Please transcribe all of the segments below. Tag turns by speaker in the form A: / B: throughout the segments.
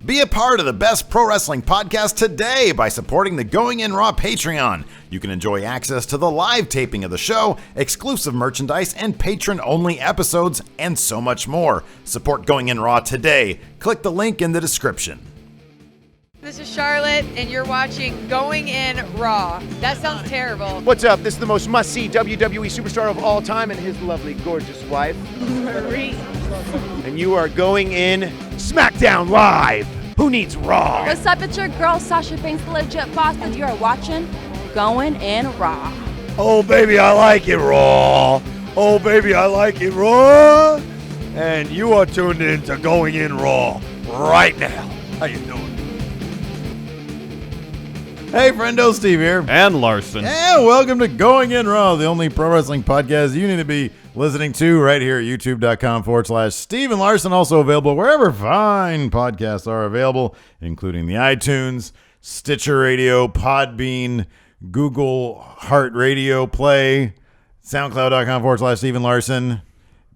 A: Be a part of the best pro wrestling podcast today by supporting the Going In Raw Patreon. You can enjoy access to the live taping of the show, exclusive merchandise, and patron-only episodes, and so much more. Support Going In Raw today. Click the link in the description.
B: This is Charlotte, and you're watching Going In Raw. That sounds terrible.
C: What's up? This is the most must-see WWE superstar of all time and his lovely, gorgeous wife,
B: Marie.
C: and you are going in Smackdown Live. Who needs Raw?
D: What's up? It's your girl, Sasha Banks, the legit boss, and you are watching Going In Raw.
C: Oh, baby, I like it raw. Oh, baby, I like it raw. And you are tuned in to Going In Raw right now. How you doing?
A: Hey, friendo, Steve here.
E: And Larson.
A: And welcome to Going In Raw, the only pro wrestling podcast you need to be listening to right here at youtube.com/Steve and Larson. Also available wherever fine podcasts are available, including the iTunes, Stitcher Radio, Podbean, Google Heart Radio Play, soundcloud.com/Steve and Larson.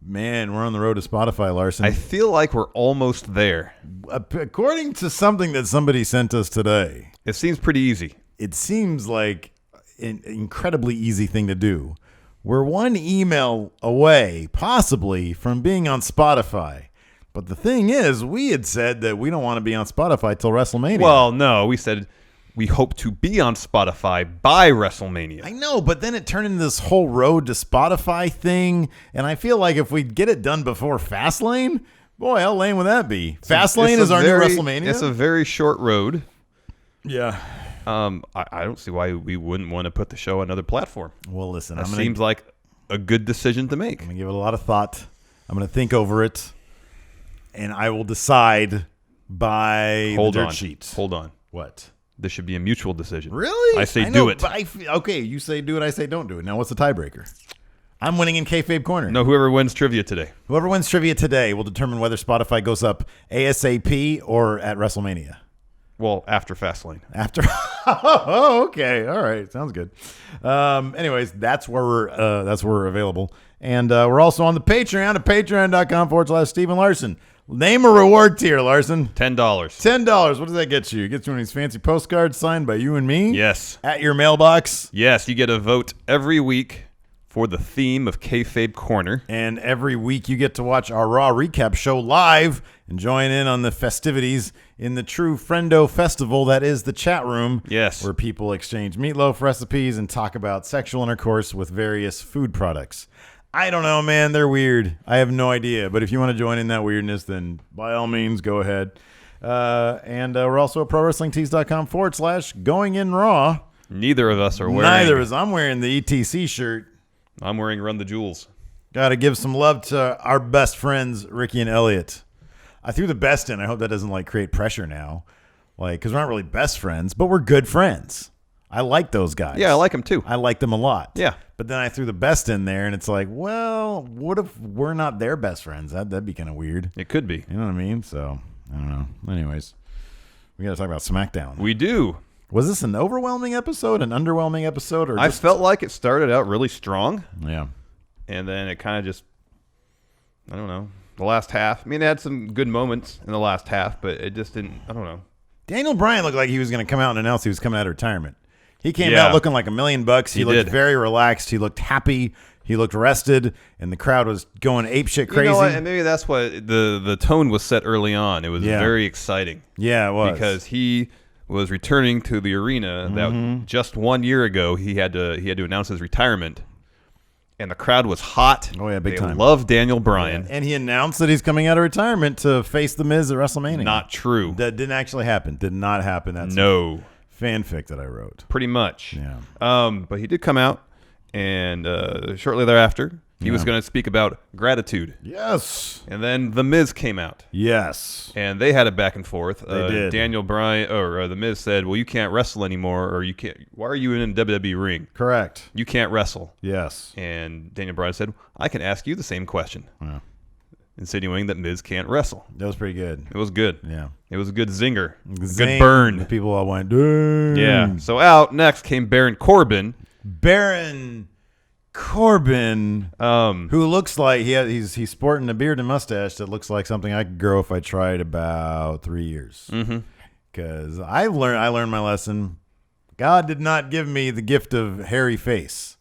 A: Man, we're on the road to Spotify, Larson.
E: I feel like we're almost there.
A: According to something that somebody sent us today,
E: It seems pretty easy.
A: it seems like an incredibly easy thing to do. We're one email away, possibly, from being on Spotify. But the thing is, we had said that we don't want to be on Spotify till WrestleMania.
E: Well, no, we said we hope to be on Spotify by WrestleMania.
A: I know, but then it turned into this whole road to Spotify thing. And I feel like if we get it done before Fastlane, boy, how lame would that be? Fastlane is our new WrestleMania?
E: It's a very short road.
A: Yeah.
E: I don't see why we wouldn't want to put the show on another platform.
A: Well, listen,
E: That seems like a good decision to make.
A: I'm going to give it a lot of thought. I'm going to think over it. And I will decide by the dirt sheets.
E: Hold on.
A: What?
E: This should be a mutual decision.
A: Really?
E: I say
A: know,
E: do it.
A: But okay, you say do it, I say don't do it. Now, what's the tiebreaker? I'm winning in Kayfabe Corner.
E: No, whoever wins trivia today.
A: Whoever wins trivia today will determine whether Spotify goes up ASAP or at WrestleMania.
E: Well, after Fastlane.
A: After. Oh, okay. All right. Sounds good. Anyways, that's where we're available. And we're also on the Patreon at patreon.com/Steve and Larson. Name a reward tier, Larson.
E: $10.
A: $10. What does that get you? It gets you one of these fancy postcards signed by you and me?
E: Yes.
A: At your mailbox?
E: Yes, you get a vote every week for the theme of Kayfabe Corner.
A: And every week you get to watch our Raw recap show live and join in on the festivities in the true Friendo Festival that is the chat room.
E: Yes.
A: Where people exchange meatloaf recipes and talk about sexual intercourse with various food products. I don't know, man. They're weird. I have no idea. But if you want to join in that weirdness, then by all means, go ahead. And we're also at ProWrestlingTees.com/Going In Raw.
E: Neither of us are wearing.
A: Neither of us. I'm wearing the ETC shirt.
E: I'm wearing Run the Jewels.
A: Got to give some love to our best friends, Ricky and Elliot. I threw the best in. I hope that doesn't create pressure now. Because we're not really best friends, but we're good friends. I like those guys.
E: Yeah, I like them too.
A: I like them a lot.
E: Yeah.
A: But then I threw the best in there, and it's like, well, what if we're not their best friends? That'd be kind of weird.
E: It could be.
A: You know what I mean? So, I don't know. Anyways, we got to talk about Smackdown.
E: We do.
A: Was this an overwhelming episode, an underwhelming episode? Or
E: I felt like it started out really strong.
A: Yeah.
E: And then it kind of just, I don't know, the last half. I mean, it had some good moments in the last half, but it just didn't, I don't know.
A: Daniel Bryan looked like he was going to come out and announce he was coming out of retirement. He came
E: Yeah.
A: out looking like $1 million. He looked
E: did.
A: very relaxed. He looked happy. He looked rested, and the crowd was going apeshit crazy.
E: You know what? And maybe that's what the tone was set early on. It was
A: Yeah.
E: very exciting.
A: Yeah, it was.
E: Because he was returning to the arena that just 1 year ago he had to announce his retirement. And the crowd was hot.
A: Oh, yeah, big
E: they
A: time.
E: Loved Daniel Bryan.
A: And he announced that he's coming out of retement to face The Miz at WrestleMania.
E: Not true.
A: That didn't actually happen. Did not happen. That's
E: No.
A: fanfic that I wrote.
E: Pretty much.
A: Yeah.
E: But he did come out, and shortly thereafter, he was going to speak about gratitude.
A: Yes.
E: And then The Miz came out.
A: Yes.
E: And they had a back and forth.
A: They did.
E: Daniel Bryan, or The Miz said, well, you can't wrestle anymore, or you can't. Why are you in a WWE ring?
A: Correct.
E: You can't wrestle.
A: Yes.
E: And Daniel Bryan said, I can ask you the same question.
A: Yeah.
E: Insinuating that Miz can't wrestle.
A: That was pretty good.
E: It was good.
A: Yeah.
E: It was a good zinger.
A: Zing.
E: Good burn.
A: The people all went, dang.
E: Yeah. So out next came Baron Corbin.
A: Baron Corbin, who looks like he's sporting a beard and mustache that looks like something I could grow if I tried about 3 years. Because I learned my lesson. God did not give me the gift of hairy face.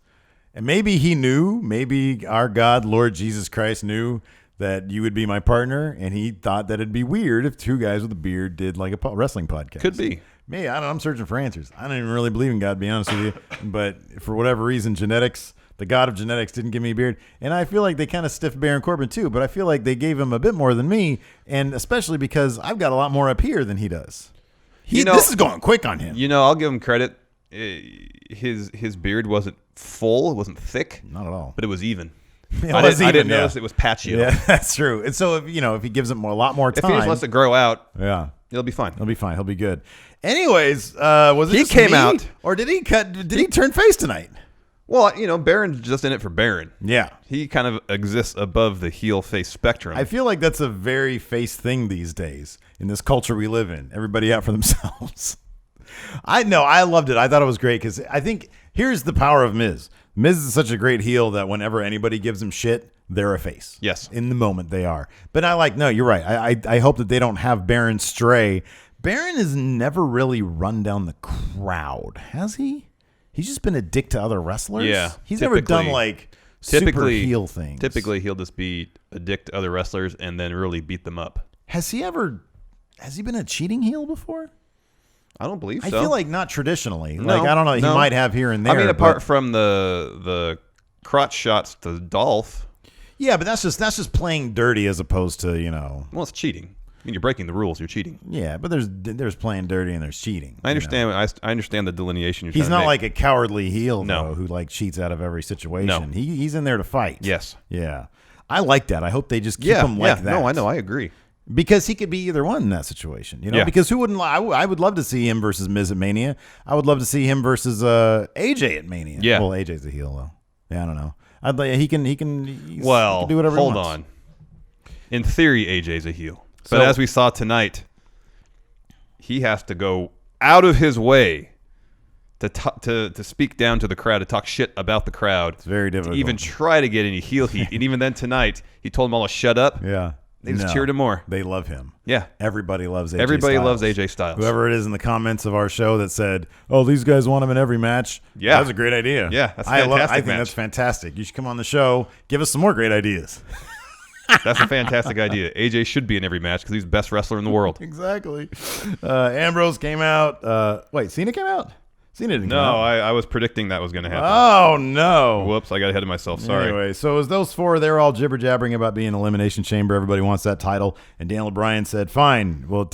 A: And maybe he knew, maybe our God, Lord Jesus Christ, knew that you would be my partner, and he thought that it'd be weird if two guys with a beard did like a wrestling podcast.
E: Could be.
A: Me, I don't know, I'm searching for answers. I don't even really believe in God, to be honest with you. But for whatever reason, genetics, the God of genetics didn't give me a beard. And I feel like they kind of stiffed Baron Corbin too, but I feel like they gave him a bit more than me, and especially because I've got a lot more up here than he does. This is going quick on him.
E: I'll give him credit. His beard wasn't full, it wasn't thick.
A: Not at all.
E: But it was even.
A: I didn't
E: notice it was patchy.
A: Yeah, that's true. And so if he gives it a lot more time,
E: if he just lets it grow out,
A: yeah,
E: it'll be fine.
A: He'll be fine. He'll be good. Anyways, was it
E: he
A: just
E: came
A: me,
E: out,
A: or did he turn face tonight?
E: Well, Baron's just in it for Baron.
A: Yeah,
E: he kind of exists above the heel face spectrum.
A: I feel like that's a very face thing these days in this culture we live in. Everybody out for themselves. I know. I loved it. I thought it was great because I think here's the power of Miz. Miz is such a great heel that whenever anybody gives him shit, they're a face.
E: Yes.
A: In the moment they are. But no, you're right. I hope that they don't have Baron stray. Baron has never really run down the crowd, has he? He's just been a dick to other wrestlers.
E: Yeah.
A: He's never done super heel things.
E: Typically, he'll just be a dick to other wrestlers and then really beat them up.
A: Has he been a cheating heel before?
E: I don't believe so.
A: I feel like not traditionally.
E: No,
A: I don't know. He might have here and there.
E: I mean, apart from the crotch shots to Dolph.
A: Yeah, but that's just playing dirty as opposed to,
E: Well, it's cheating. I mean, you're breaking the rules. You're cheating.
A: Yeah, but there's playing dirty and there's cheating.
E: I understand. I understand the delineation.
A: He's not like a cowardly heel,
E: No.
A: though, who cheats out of every situation.
E: No.
A: He's in there to fight.
E: Yes.
A: Yeah. I like that. I hope they just keep him like that.
E: No, I know. I agree.
A: Because he could be either one in that situation,
E: Yeah.
A: Because who wouldn't? I would love to see him versus Miz at Mania. I would love to see him versus AJ at Mania.
E: Yeah.
A: Well, AJ's a heel though. Yeah, I don't know. I'd like he can do whatever.
E: Hold
A: he wants.
E: on. In theory, AJ's a heel,
A: So-
E: but as we saw tonight, he has to go out of his way to speak down to the crowd, to talk shit about the crowd.
A: It's very difficult.
E: To even try to get any heel heat, and even then tonight, he told them all to shut up.
A: Yeah.
E: They just cheered him more.
A: They love him.
E: Yeah.
A: Everybody loves AJ
E: Everybody
A: Styles.
E: loves AJ Styles.
A: Whoever it is in the comments of our show that said, "Oh, these guys want him in every match."
E: Yeah.
A: That was a great idea.
E: Yeah, that's a
A: I
E: fantastic
A: think
E: match.
A: that's fantastic. You should come on the show. Give us some more great ideas.
E: That's a fantastic idea. AJ should be in every match because he's the best wrestler in the world.
A: Exactly. Ambrose came out. Wait, Cena came out? Cena didn't come
E: No,
A: out.
E: I was predicting that was going to happen.
A: Oh, no.
E: Whoops, I got ahead of myself. Sorry.
A: Anyway, so as those four, they're all jibber-jabbering about being Elimination Chamber. Everybody wants that title. And Daniel Bryan said, fine. Well,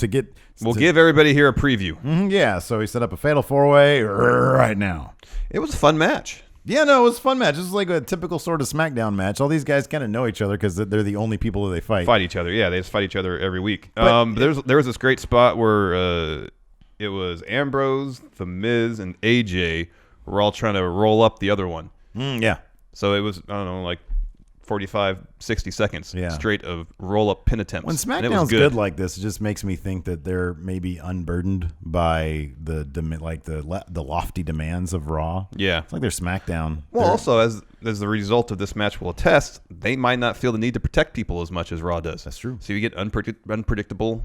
E: We'll give everybody here a preview.
A: Yeah, so he set up a fatal four-way right now.
E: It was a fun match.
A: Yeah, no, it was a fun match. This is like a typical sort of SmackDown match. All these guys kind of know each other because they're the only people that they fight.
E: Each other. Yeah, they just fight each other every week.
A: But
E: there was this great spot where it was Ambrose, The Miz, and AJ were all trying to roll up the other one.
A: Yeah.
E: So it was, I don't know, like 45, 60 seconds straight of roll-up pin attempts.
A: When SmackDown's good like this, it just makes me think that they're maybe unburdened by the lofty demands of Raw.
E: Yeah.
A: It's like they're SmackDown.
E: Well, also, as the result of this match will attest, they might not feel the need to protect people as much as Raw does.
A: That's true.
E: So you get unpredictable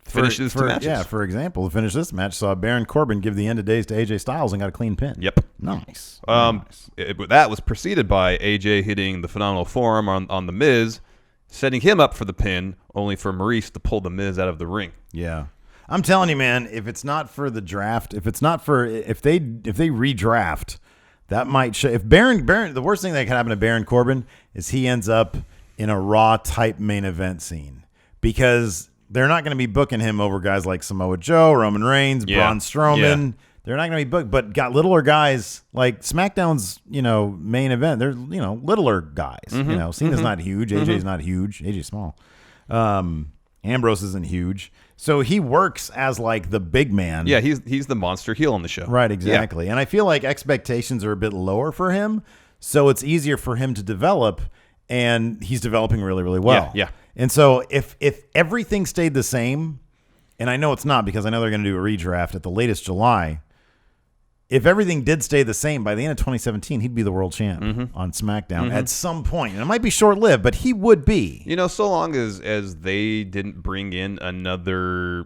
E: finishes to matches.
A: Yeah, for example, to finish this match, saw Baron Corbin give the end of days to AJ Styles and got a clean pin.
E: Yep.
A: Nice.
E: That was preceded by AJ hitting the phenomenal forearm on The Miz, setting him up for the pin, only for Maurice to pull The Miz out of the ring.
A: Yeah. I'm telling you, man, if it's not for the draft, if they redraft, that might if Baron, the worst thing that can happen to Baron Corbin is he ends up in a Raw type main event scene because they're not going to be booking him over guys like Samoa Joe, Roman Reigns, Braun Strowman.
E: Yeah.
A: They're not going to be booked, but got littler guys like SmackDown's, main event. They're, littler guys. Cena's not huge. AJ's not huge. AJ's small. Ambrose isn't huge. So he works as like the big man.
E: Yeah, he's the monster heel on the show.
A: Right, exactly. And I feel like expectations are a bit lower for him, so it's easier for him to develop, and he's developing really, really well.
E: Yeah.
A: And so if everything stayed the same, and I know it's not because I know they're going to do a redraft at the latest July, if everything did stay the same, by the end of 2017, he'd be the world champ on SmackDown at some point. And it might be short-lived, but he would be.
E: You know, so long as they didn't bring in another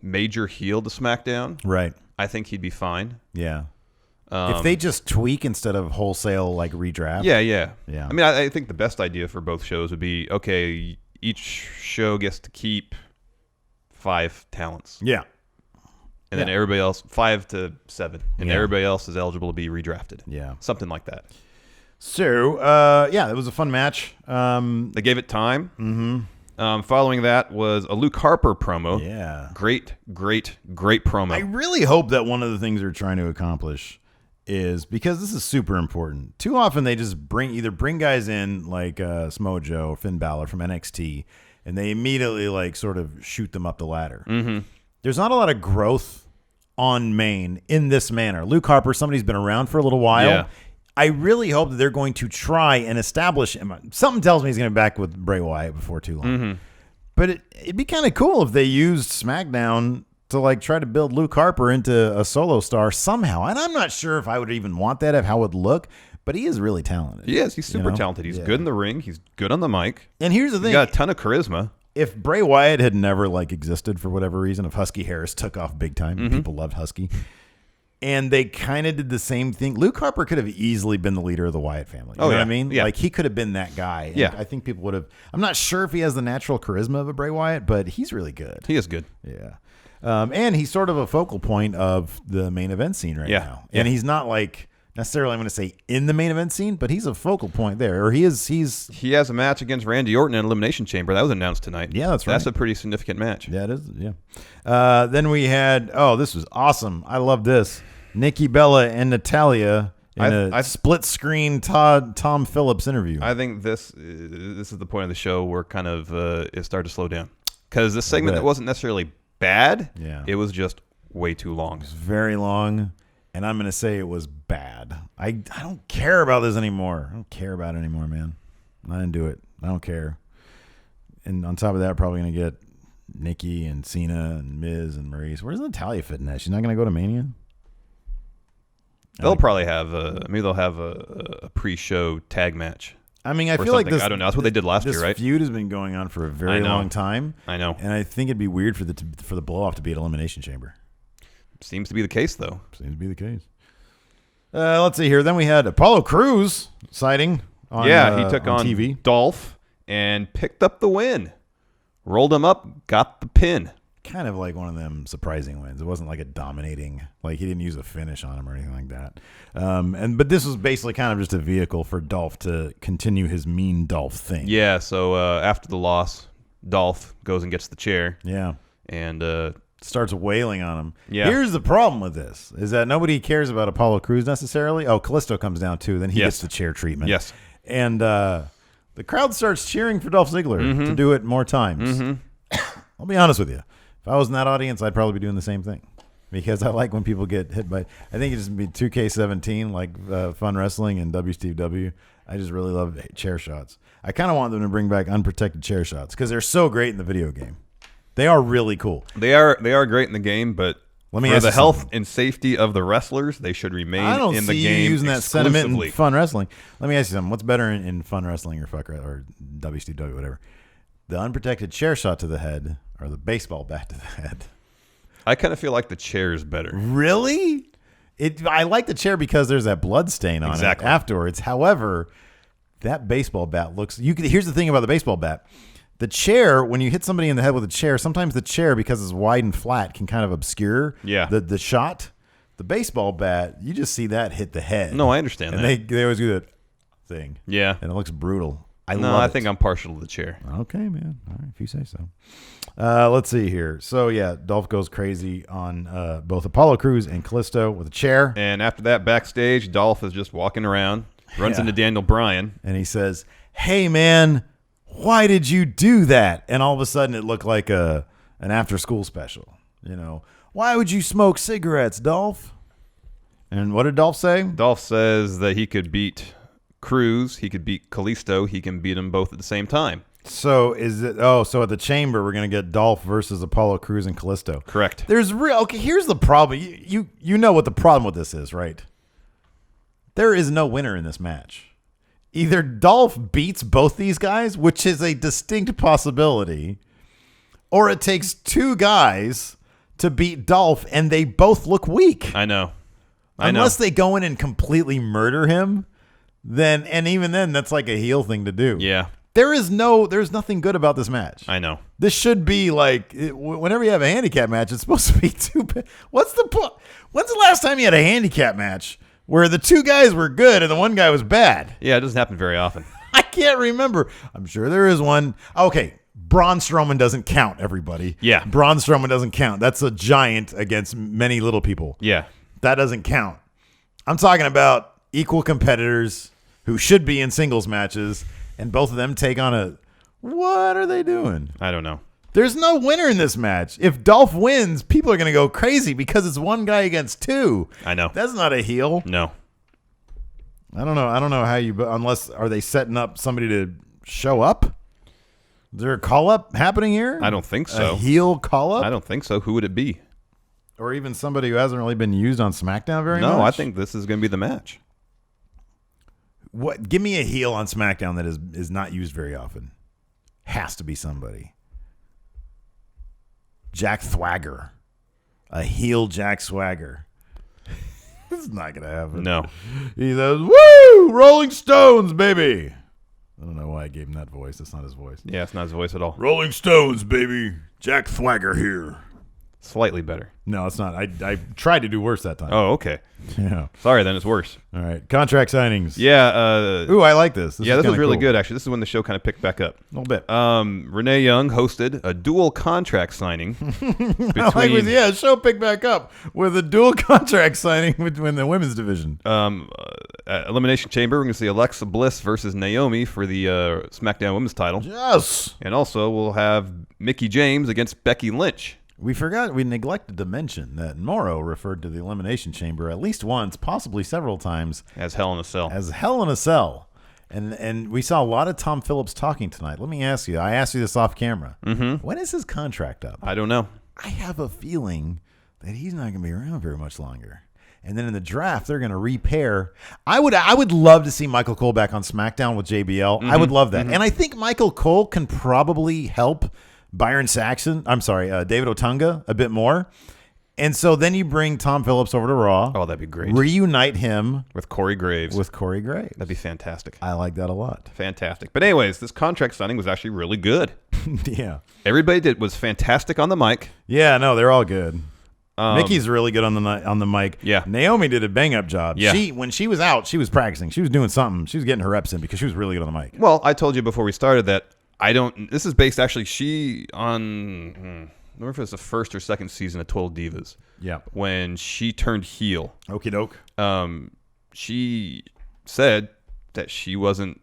E: major heel to SmackDown,
A: Right.
E: I think he'd be fine.
A: Yeah. If they just tweak instead of wholesale, like, redraft.
E: Yeah.
A: Yeah.
E: I mean, I think the best idea for both shows would be, okay, each show gets to keep 5 talents.
A: Yeah.
E: And then everybody else, 5 to 7. And
A: Yeah.
E: everybody else is eligible to be redrafted.
A: Yeah.
E: Something like that.
A: So, it was a fun match.
E: They gave it time. Mm-hmm. Following that was a Luke Harper promo.
A: Yeah.
E: Great promo.
A: I really hope that one of the things they're trying to accomplish is, because this is super important. Too often they just bring guys in like Samoa Joe, Finn Balor from NXT, and they immediately like sort of shoot them up the ladder. Mm-hmm. There's not a lot of growth on main in this manner. Luke Harper, somebody's been around for a little while.
E: Yeah.
A: I really hope that they're going to try and establish him. Something tells me he's going to be back with Bray Wyatt before too long.
E: Mm-hmm.
A: But it'd be kind of cool if they used SmackDown to like try to build Luke Harper into a solo star somehow. And I'm not sure if I would even want that, of how it would look, but he is really talented.
E: He is. He's super talented. He's good in the ring. He's good on the mic.
A: And here's the thing.
E: He's got a ton of charisma.
A: If Bray Wyatt had never like existed for whatever reason, if Husky Harris took off big time, people loved Husky, and they kind of did the same thing, Luke Harper could have easily been the leader of the Wyatt family. You know what I mean?
E: Yeah.
A: Like, he could have been that guy. And
E: Yeah.
A: I think people would have. I'm not sure if he has the natural charisma of a Bray Wyatt, but he's really good.
E: He is good.
A: Yeah. And he's sort of a focal point of the main event scene right now. And he's not like necessarily, I'm going to say, in the main event scene, but he's a focal point there. Or he has
E: a match against Randy Orton in Elimination Chamber. That was announced tonight.
A: Yeah, that's right.
E: That's a pretty significant match.
A: Yeah, it is. Yeah. Then we had, this was awesome. I love this. Nikki Bella and Natalya in a split screen Tom Phillips interview.
E: I think this is the point of the show where kind of it started to slow down. Because this segment that wasn't necessarily bad, it was just way too long.
A: It's very long, and I'm going to say it was bad. I don't care about this anymore. I don't care about it anymore, man. I didn't do it. I don't care. And on top of that, probably going to get Nikki and Cena and Miz and Maurice. Where's Natalya fit in that? She's not going to go to Mania?
E: They'll probably have they'll have a pre-show tag match.
A: I mean, I feel like this.
E: I don't know. That's what they did last year, right?
A: This feud has been going on for a very long time.
E: I know.
A: And I think it'd be weird for the blow-off to be at Elimination Chamber.
E: Seems to be the case, though.
A: Seems to be the case. Let's see here. Then we had Apollo Crews sighting on
E: he took on
A: TV.
E: Dolph and picked up the win. Rolled him up, got the pin.
A: Kind of like one of them surprising wins. It wasn't like a dominating, like he didn't use a finish on him or anything like that. But this was basically kind of just a vehicle for Dolph to continue his mean Dolph thing.
E: Yeah, so after the loss, Dolph goes and gets the chair.
A: Yeah.
E: And
A: starts wailing on him.
E: Yeah.
A: Here's the problem with this, is that nobody cares about Apollo Crews necessarily. Oh, Callisto comes down too. Then he gets the chair treatment.
E: Yes.
A: And the crowd starts cheering for Dolph Ziggler to do it more times. I'll be honest with you. If I was in that audience, I'd probably be doing the same thing, because I like when people get hit by. I think it just be 2K17, like Fun Wrestling and WCW. I just really love chair shots. I kind of want them to bring back unprotected chair shots because they're so great in the video game. They are really cool.
E: They are great in the game, but
A: for
E: the health and safety of the wrestlers, they should remain in the game.
A: I don't see you using that sentiment
E: exclusively.
A: in Fun Wrestling. Let me ask you something. What's better in Fun Wrestling or WCW, whatever? The unprotected chair shot to the head or the baseball bat to the head?
E: I kind of feel like the chair is better.
A: Really? I like the chair because there's that blood stain on it afterwards. However, that baseball bat looks. Here's the thing about the baseball bat. The chair, when you hit somebody in the head with a chair, sometimes the chair, because it's wide and flat, can kind of obscure the shot. The baseball bat, you just see that hit the head.
E: No, I understand that.
A: And they always do that thing.
E: Yeah.
A: And it looks brutal.
E: I think I'm partial to the chair.
A: Okay, man. All right, if you say so. Let's see here. So, Dolph goes crazy on both Apollo Crews and Callisto with a chair.
E: And after that, backstage, Dolph is just walking around, runs into Daniel Bryan.
A: And he says, "Hey, man, why did you do that?" And all of a sudden, it looked like an after-school special. Why would you smoke cigarettes, Dolph? And what did Dolph say?
E: Dolph says that he could beat Crews, he could beat Kalisto, he can beat them both at the same time.
A: So is it? Oh, so at the Chamber we're gonna get Dolph versus Apollo Crews and Kalisto.
E: Correct.
A: Okay, here's the problem. You know what the problem with this is, right? There is no winner in this match. Either Dolph beats both these guys, which is a distinct possibility, or it takes two guys to beat Dolph, and they both look weak.
E: I know.
A: Unless they go in and completely murder him, and even then, that's like a heel thing to do.
E: Yeah.
A: There's nothing good about this match.
E: I know.
A: This should be like, whenever you have a handicap match, it's supposed to be what's the point? When's the last time you had a handicap match where the two guys were good and the one guy was bad?
E: Yeah, it doesn't happen very often.
A: I can't remember. I'm sure there is one. Okay, Braun Strowman doesn't count, everybody.
E: Yeah.
A: Braun Strowman doesn't count. That's a giant against many little people.
E: Yeah.
A: That doesn't count. I'm talking about equal competitors who should be in singles matches, and both of them take on what are they doing?
E: I don't know.
A: There's no winner in this match. If Dolph wins, people are going to go crazy because it's one guy against two.
E: I know.
A: That's not a heel.
E: No.
A: I don't know how unless, are they setting up somebody to show up? Is there a call-up happening here?
E: I don't think so.
A: A heel call-up?
E: I don't think so. Who would it be?
A: Or even somebody who hasn't really been used on SmackDown very much?
E: No, I think this is going to be the match.
A: What? Give me a heel on SmackDown that is not used very often. Has to be somebody. Jack Swagger. A heel Jack Swagger. This is not going to happen.
E: No.
A: He says, woo! Rolling Stones, baby. I don't know why I gave him that voice. That's not his voice.
E: Yeah, it's not his voice at all.
A: Rolling Stones, baby. Jack Swagger here.
E: Slightly better.
A: No, it's not. I tried to do worse that time.
E: Oh, okay.
A: Yeah.
E: Sorry, then it's worse.
A: All right. Contract signings.
E: Yeah.
A: Ooh, I like this.
E: This was
A: kinda
E: really
A: cool.
E: good, actually. This is when the show kind of picked back up.
A: A little bit.
E: Renee Young hosted a dual contract signing between
A: The show picked back up with a dual contract signing between the women's division.
E: Elimination Chamber. We're going to see Alexa Bliss versus Naomi for the SmackDown Women's title.
A: Yes.
E: And also we'll have Mickie James against Becky Lynch.
A: We neglected to mention that Morrow referred to the Elimination Chamber at least once, possibly several times,
E: As Hell in a Cell.
A: as Hell in a Cell. And we saw a lot of Tom Phillips talking tonight. Let me ask you. I asked you this off camera. Mm-hmm. When is his contract up?
E: I don't know.
A: I have a feeling that he's not going to be around very much longer. And then in the draft, they're going to repair. I would love to see Michael Cole back on SmackDown with JBL. I would love that. And I think Michael Cole can probably help David Otunga a bit more. And so then you bring Tom Phillips over to Raw.
E: Oh, that'd be great.
A: Reunite him
E: With Corey Graves.
A: That'd
E: be fantastic.
A: I like that a lot.
E: Fantastic. But anyways, this contract signing was actually really good.
A: Yeah.
E: Everybody was fantastic on the mic.
A: Yeah, no, they're all good. Mickey's really good on the mic.
E: Yeah.
A: Naomi did a bang-up job.
E: Yeah.
A: When she was out, she was practicing. She was doing something. She was getting her reps in because she was really good on the mic.
E: Well, I told you before we started that this is based actually, I don't remember if it was the first or second season of Total Divas.
A: Yeah.
E: When she turned heel.
A: Okie doke.
E: She said that she didn't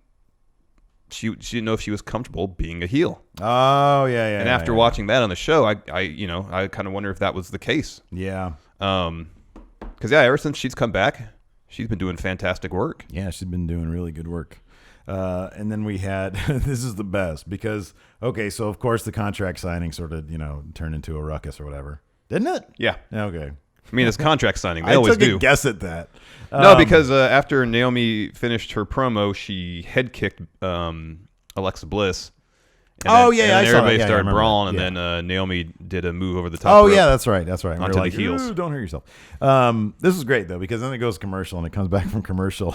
E: know if she was comfortable being a heel.
A: Oh, yeah.
E: And after watching that on the show, I kind of wonder if that was the case.
A: Yeah.
E: Because ever since she's come back, she's been doing fantastic work.
A: Yeah, she's been doing really good work. And then we had, this is the best because, so of course the contract signing sort of, turned into a ruckus or whatever. Didn't it?
E: Yeah.
A: Okay.
E: I mean, it's contract signing. They always
A: do. I
E: do.
A: took a guess at that.
E: No, because after Naomi finished her promo, she head kicked Alexa Bliss. And
A: I saw
E: everybody
A: that.
E: started
A: I
E: brawling,
A: that.
E: and then Naomi did a move over the top.
A: Oh,
E: rope.
A: yeah, that's right. And
E: Onto
A: we're
E: the heels.
A: "Ooh, don't hurt yourself. This is great, though, because then it goes commercial, and it comes back from commercial.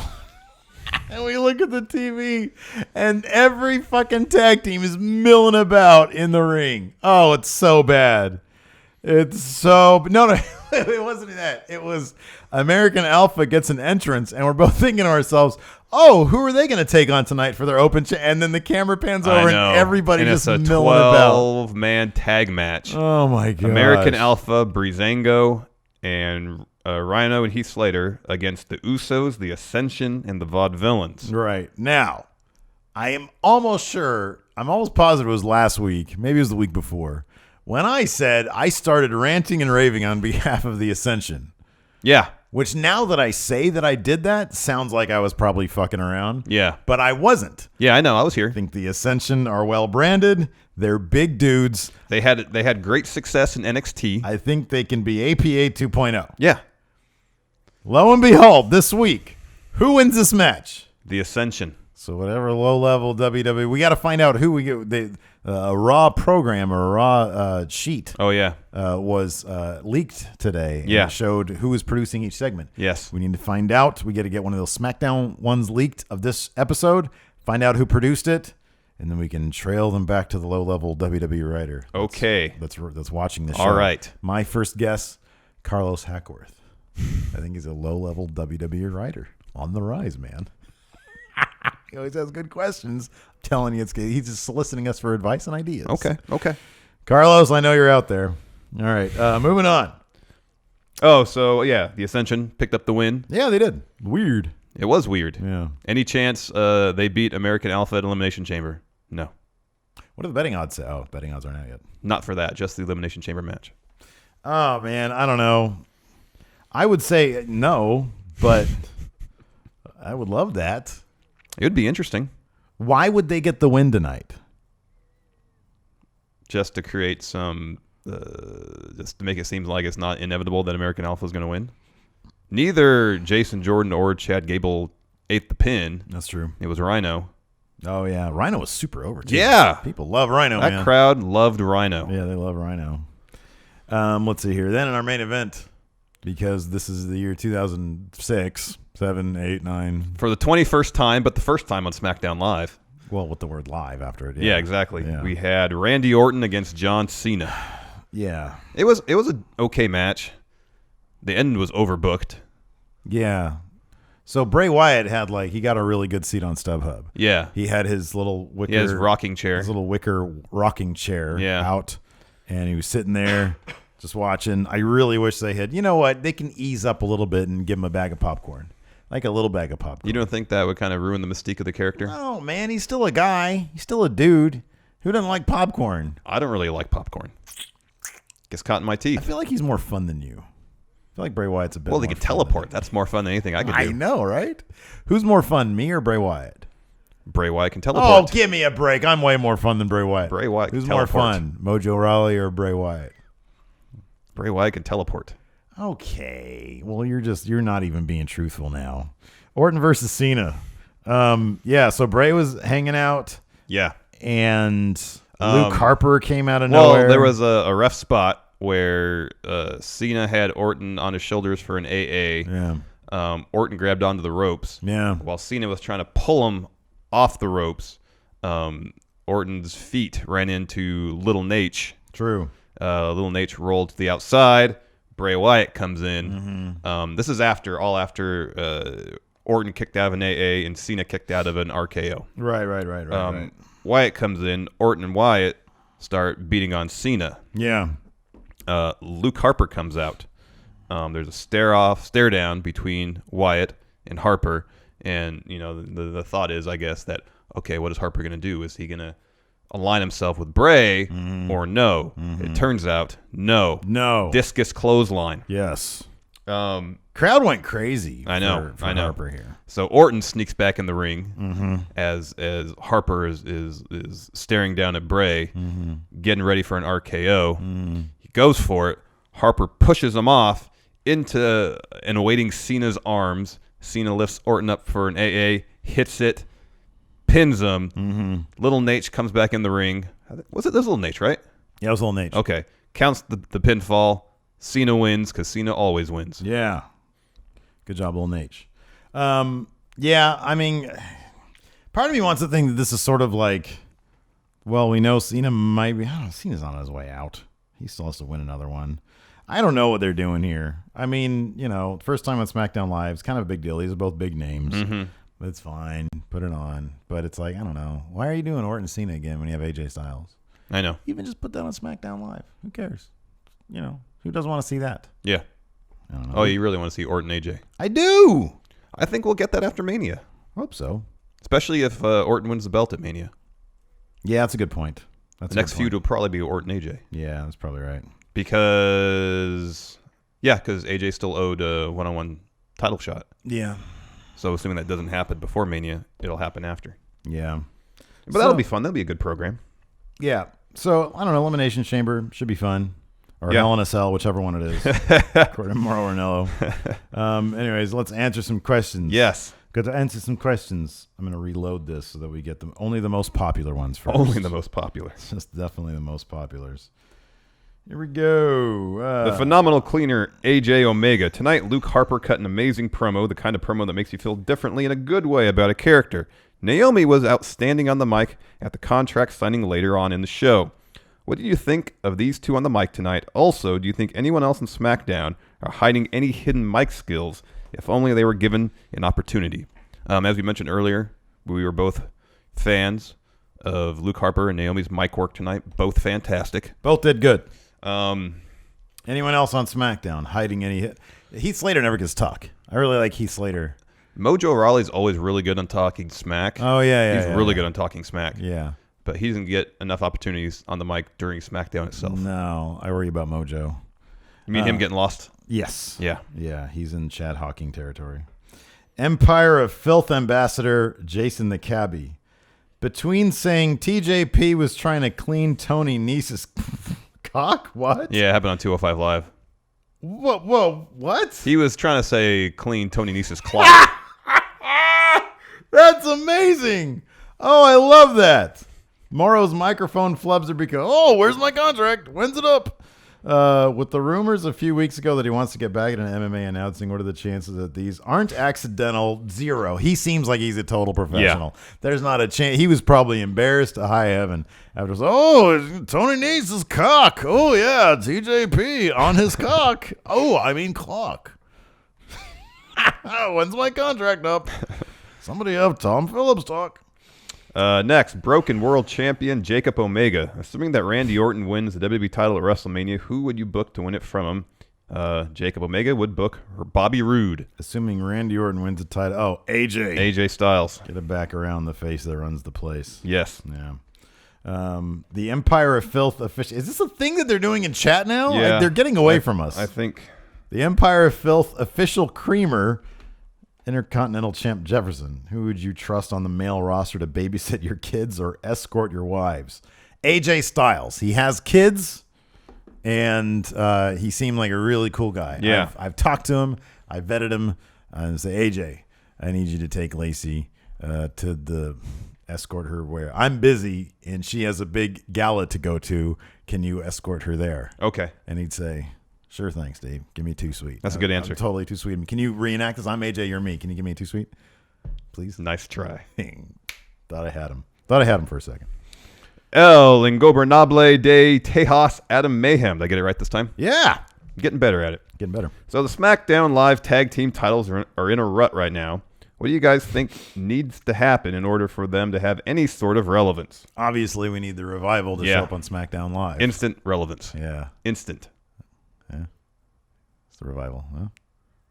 A: And we look at the TV, and every fucking tag team is milling about in the ring. Oh, it's so bad. It's so... No, it wasn't that. It was American Alpha gets an entrance, and we're both thinking to ourselves, oh, who are they going to take on tonight for their open... And then the camera pans over, and everybody just milling about.
E: It's a 12-man tag match.
A: Oh, my God.
E: American Alpha, Breezango, and Rhino and Heath Slater against the Usos, the Ascension, and the Vaudevillains.
A: Right. Now, I'm almost positive it was last week. Maybe it was the week before. When I said I started ranting and raving on behalf of the Ascension.
E: Yeah.
A: Which now that I say that I did that, sounds like I was probably fucking around.
E: Yeah.
A: But I wasn't.
E: Yeah, I know. I was here.
A: I think the Ascension are well branded. They're big dudes.
E: They had great success in NXT.
A: I think they can be APA 2.0.
E: Yeah.
A: Lo and behold, this week, who wins this match?
E: The Ascension.
A: So whatever low-level WWE, we got to find out who we get. A Raw program or a Raw sheet
E: Oh, yeah.
A: was leaked today. And
E: Yeah.
A: it showed who was producing each segment.
E: Yes.
A: We need to find out. We got to get one of those SmackDown ones leaked of this episode, find out who produced it, and then we can trail them back to the low-level WWE writer.
E: Okay.
A: That's watching the show.
E: All right.
A: My first guess, Carlos Hackworth. I think he's a low-level WWE writer. On the rise, man. He always has good questions. I'm telling you, he's just soliciting us for advice and ideas.
E: Okay.
A: Carlos, I know you're out there. All right, moving on.
E: Oh, so, yeah, the Ascension picked up the win.
A: Yeah, they did. Weird.
E: It was weird.
A: Yeah.
E: Any chance they beat American Alpha at Elimination Chamber? No.
A: What do the betting odds say? Oh, betting odds aren't out yet.
E: Not for that, just the Elimination Chamber match.
A: Oh, man, I don't know. I would say no, but I would love that.
E: It would be interesting.
A: Why would they get the win tonight?
E: Just to create some, just to make it seem like it's not inevitable that American Alpha is going to win. Neither Jason Jordan or Chad Gable ate the pin.
A: That's true.
E: It was Rhino.
A: Oh, yeah. Rhino was super over, too.
E: Yeah.
A: People love Rhino,
E: That
A: man.
E: crowd loved Rhino.
A: Yeah, they love Rhino. Let's see here. Then in our main event, because this is the year 2006, 7, 8, 9.
E: For the 21st time, but the first time on SmackDown Live.
A: Well, with the word live after it.
E: Yeah, exactly.
A: Yeah.
E: We had Randy Orton against John Cena.
A: Yeah.
E: It was an okay match. The end was overbooked.
A: Yeah. So Bray Wyatt had he got a really good seat on StubHub.
E: Yeah.
A: He had his little wicker,
E: His rocking chair.
A: his little wicker rocking chair out, and he was sitting there just watching. I really wish they had. You know what? They can ease up a little bit and give him a bag of popcorn, like a little bag of popcorn.
E: You don't think that would kind of ruin the mystique of the character?
A: No, man. He's still a guy. He's still a dude. Who doesn't like popcorn?
E: I don't really like popcorn. Gets caught in my
A: I
E: teeth.
A: feel like he's more fun than you. I feel like Bray Wyatt's a bit
E: Well,
A: more
E: they can
A: fun
E: teleport.
A: than you.
E: That's more fun than anything I could do.
A: I know, right? Who's more fun, me or Bray Wyatt?
E: Bray Wyatt can
A: Oh,
E: teleport.
A: give me a break. I'm way more fun than Bray Wyatt.
E: Bray Wyatt can
A: Who's more
E: teleport.
A: fun, Mojo Rawley or Bray Wyatt?
E: Bray Wyatt can teleport.
A: Okay. Well, you're not even being truthful now. Orton versus Cena. Yeah, so Bray was hanging out
E: Yeah.
A: and Luke Harper came out of
E: Well,
A: nowhere.
E: there was a ref spot where Cena had Orton on his shoulders for an AA.
A: Yeah.
E: Orton grabbed onto the ropes.
A: Yeah.
E: While Cena was trying to pull him off the ropes, Orton's feet ran into Little Nate.
A: True.
E: Little Nate rolled to the outside. Bray Wyatt comes in. This is after Orton kicked out of an AA and Cena kicked out of an RKO.
A: Right.
E: Wyatt comes in. Orton and Wyatt start beating on Cena.
A: Yeah.
E: Luke Harper comes out. There's a stare down between Wyatt and Harper, and the thought is, I guess, that okay, what is Harper going to do? Is he going to align himself with Bray or no? It turns out no. Discus clothesline.
A: Yes.
E: Crowd
A: went crazy.
E: I know.
A: For Harper here.
E: So Orton sneaks back in the ring as Harper is staring down at Bray, getting ready for an RKO. He goes for it. Harper pushes him off into and awaiting Cena's arms. Cena lifts Orton up for an AA, hits it, pins him. Little Nate comes back in the ring. Was it this Little Nate, right?
A: Yeah, it was Little Nate.
E: Okay. Counts the pinfall. Cena wins because Cena always wins.
A: Yeah. Good job, Little Nate. Yeah, I mean, part of me wants to think that this is sort of like, well, we know Cena might be, I don't know, Cena's on his way out. He still has to win another one. I don't know what they're doing here. I mean, first time on SmackDown Live, it's kind of a big deal. These are both big names. But it's fine. Put it on. But it's like, I don't know. Why are you doing Orton and Cena again when you have AJ Styles?
E: I know.
A: Even just put that on SmackDown Live. Who cares? Who doesn't want to see that?
E: Yeah.
A: I don't know.
E: Oh, you really want to see Orton AJ?
A: I do.
E: I think we'll get that after Mania.
A: Hope so.
E: Especially if Orton wins the belt at Mania.
A: Yeah, that's a good point.
E: The next feud will probably be Orton AJ.
A: Yeah, that's probably right.
E: Because Yeah, because AJ still owed a one-on-one title shot.
A: Yeah.
E: So assuming that doesn't happen before Mania, it'll happen after.
A: Yeah.
E: But that'll be fun. That'll be a good program.
A: Yeah. So, I don't know. Elimination Chamber should be fun. Or
E: Yeah.
A: Hell in a Cell, whichever one it is. According to Mauro Ranello. Anyways, let's answer some questions.
E: Yes.
A: Got to answer some questions. I'm going to reload this so that we get only the most popular ones first.
E: Only the most popular.
A: Just definitely the most populars. Here we go.
E: The phenomenal cleaner AJ Omega. Tonight, Luke Harper cut an amazing promo, the kind of promo that makes you feel differently in a good way about a character. Naomi was outstanding on the mic at the contract signing later on in the show. What do you think of these two on the mic tonight? Also, do you think anyone else in SmackDown are hiding any hidden mic skills, if only they were given an opportunity? As we mentioned earlier, we were both fans of Luke Harper and Naomi's mic work tonight. Both fantastic.
A: Both did good.
E: Um,
A: Anyone else on SmackDown hiding any hit? Heath Slater never gets talk. I really like Heath Slater.
E: Mojo Rawley's always really good on talking smack.
A: Oh, yeah.
E: He's really good on talking smack.
A: Yeah.
E: But he doesn't get enough opportunities on the mic during SmackDown itself.
A: No, I worry about Mojo.
E: You mean him getting lost?
A: Yes.
E: Yeah.
A: Yeah, he's in Chad Hawking territory. Empire of Filth Ambassador Jason the Cabbie. Between saying TJP was trying to clean Tony Nese's cock? What?
E: Yeah, it happened on 205 Live.
A: Whoa, what?
E: He was trying to say clean Tony Nese's clock.
A: That's amazing. Oh, I love that. Morrow's microphone flubs are because, where's my contract? When's it up? With the rumors a few weeks ago that he wants to get back at an MMA announcing, what are the chances that these aren't accidental? 0. He seems like he's a total professional. Yeah. There's not a chance. He was probably embarrassed to high heaven after, Tony Nese's cock. Oh, yeah, TJP on his cock. Clock. When's my contract up? Somebody up Tom Phillips talk.
E: Next, broken world champion Jacob Omega. Assuming that Randy Orton wins the WWE title at WrestleMania, who would you book to win it from him? Jacob Omega would book Bobby Roode.
A: Assuming Randy Orton wins the title. Oh, AJ.
E: AJ Styles.
A: Get it back around the face that runs the place.
E: Yes.
A: Yeah. The Empire of Filth official. Is this a thing that they're doing in chat now?
E: Yeah.
A: They're getting away from us.
E: I think.
A: The Empire of Filth official creamer. Intercontinental Champ Jefferson. Who would you trust on the male roster to babysit your kids or escort your wives? AJ Styles. He has kids, and he seemed like a really cool guy.
E: Yeah.
A: I've talked to him. I vetted him. And say, AJ, I need you to take Lacey to escort her where I'm busy, and she has a big gala to go to. Can you escort her there?
E: Okay.
A: And he'd say, sure, thanks, Dave. Give me Too Sweet.
E: That's a good answer.
A: I'm totally Too Sweet. Can you reenact this? I'm AJ, you're me. Can you give me a Too Sweet? Please?
E: Nice try.
A: Thought I had him. Thought I had him for a second.
E: El Ingobernable de Tejas Adam Mayhem. Did I get it right this time?
A: Yeah.
E: I'm getting better at it.
A: Getting better.
E: So the SmackDown Live tag team titles are in a rut right now. What do you guys think needs to happen in order for them to have any sort of relevance?
A: Obviously, we need the Revival to show up on SmackDown Live.
E: Instant relevance.
A: Yeah.
E: Instant.
A: Yeah. It's the Revival. Huh?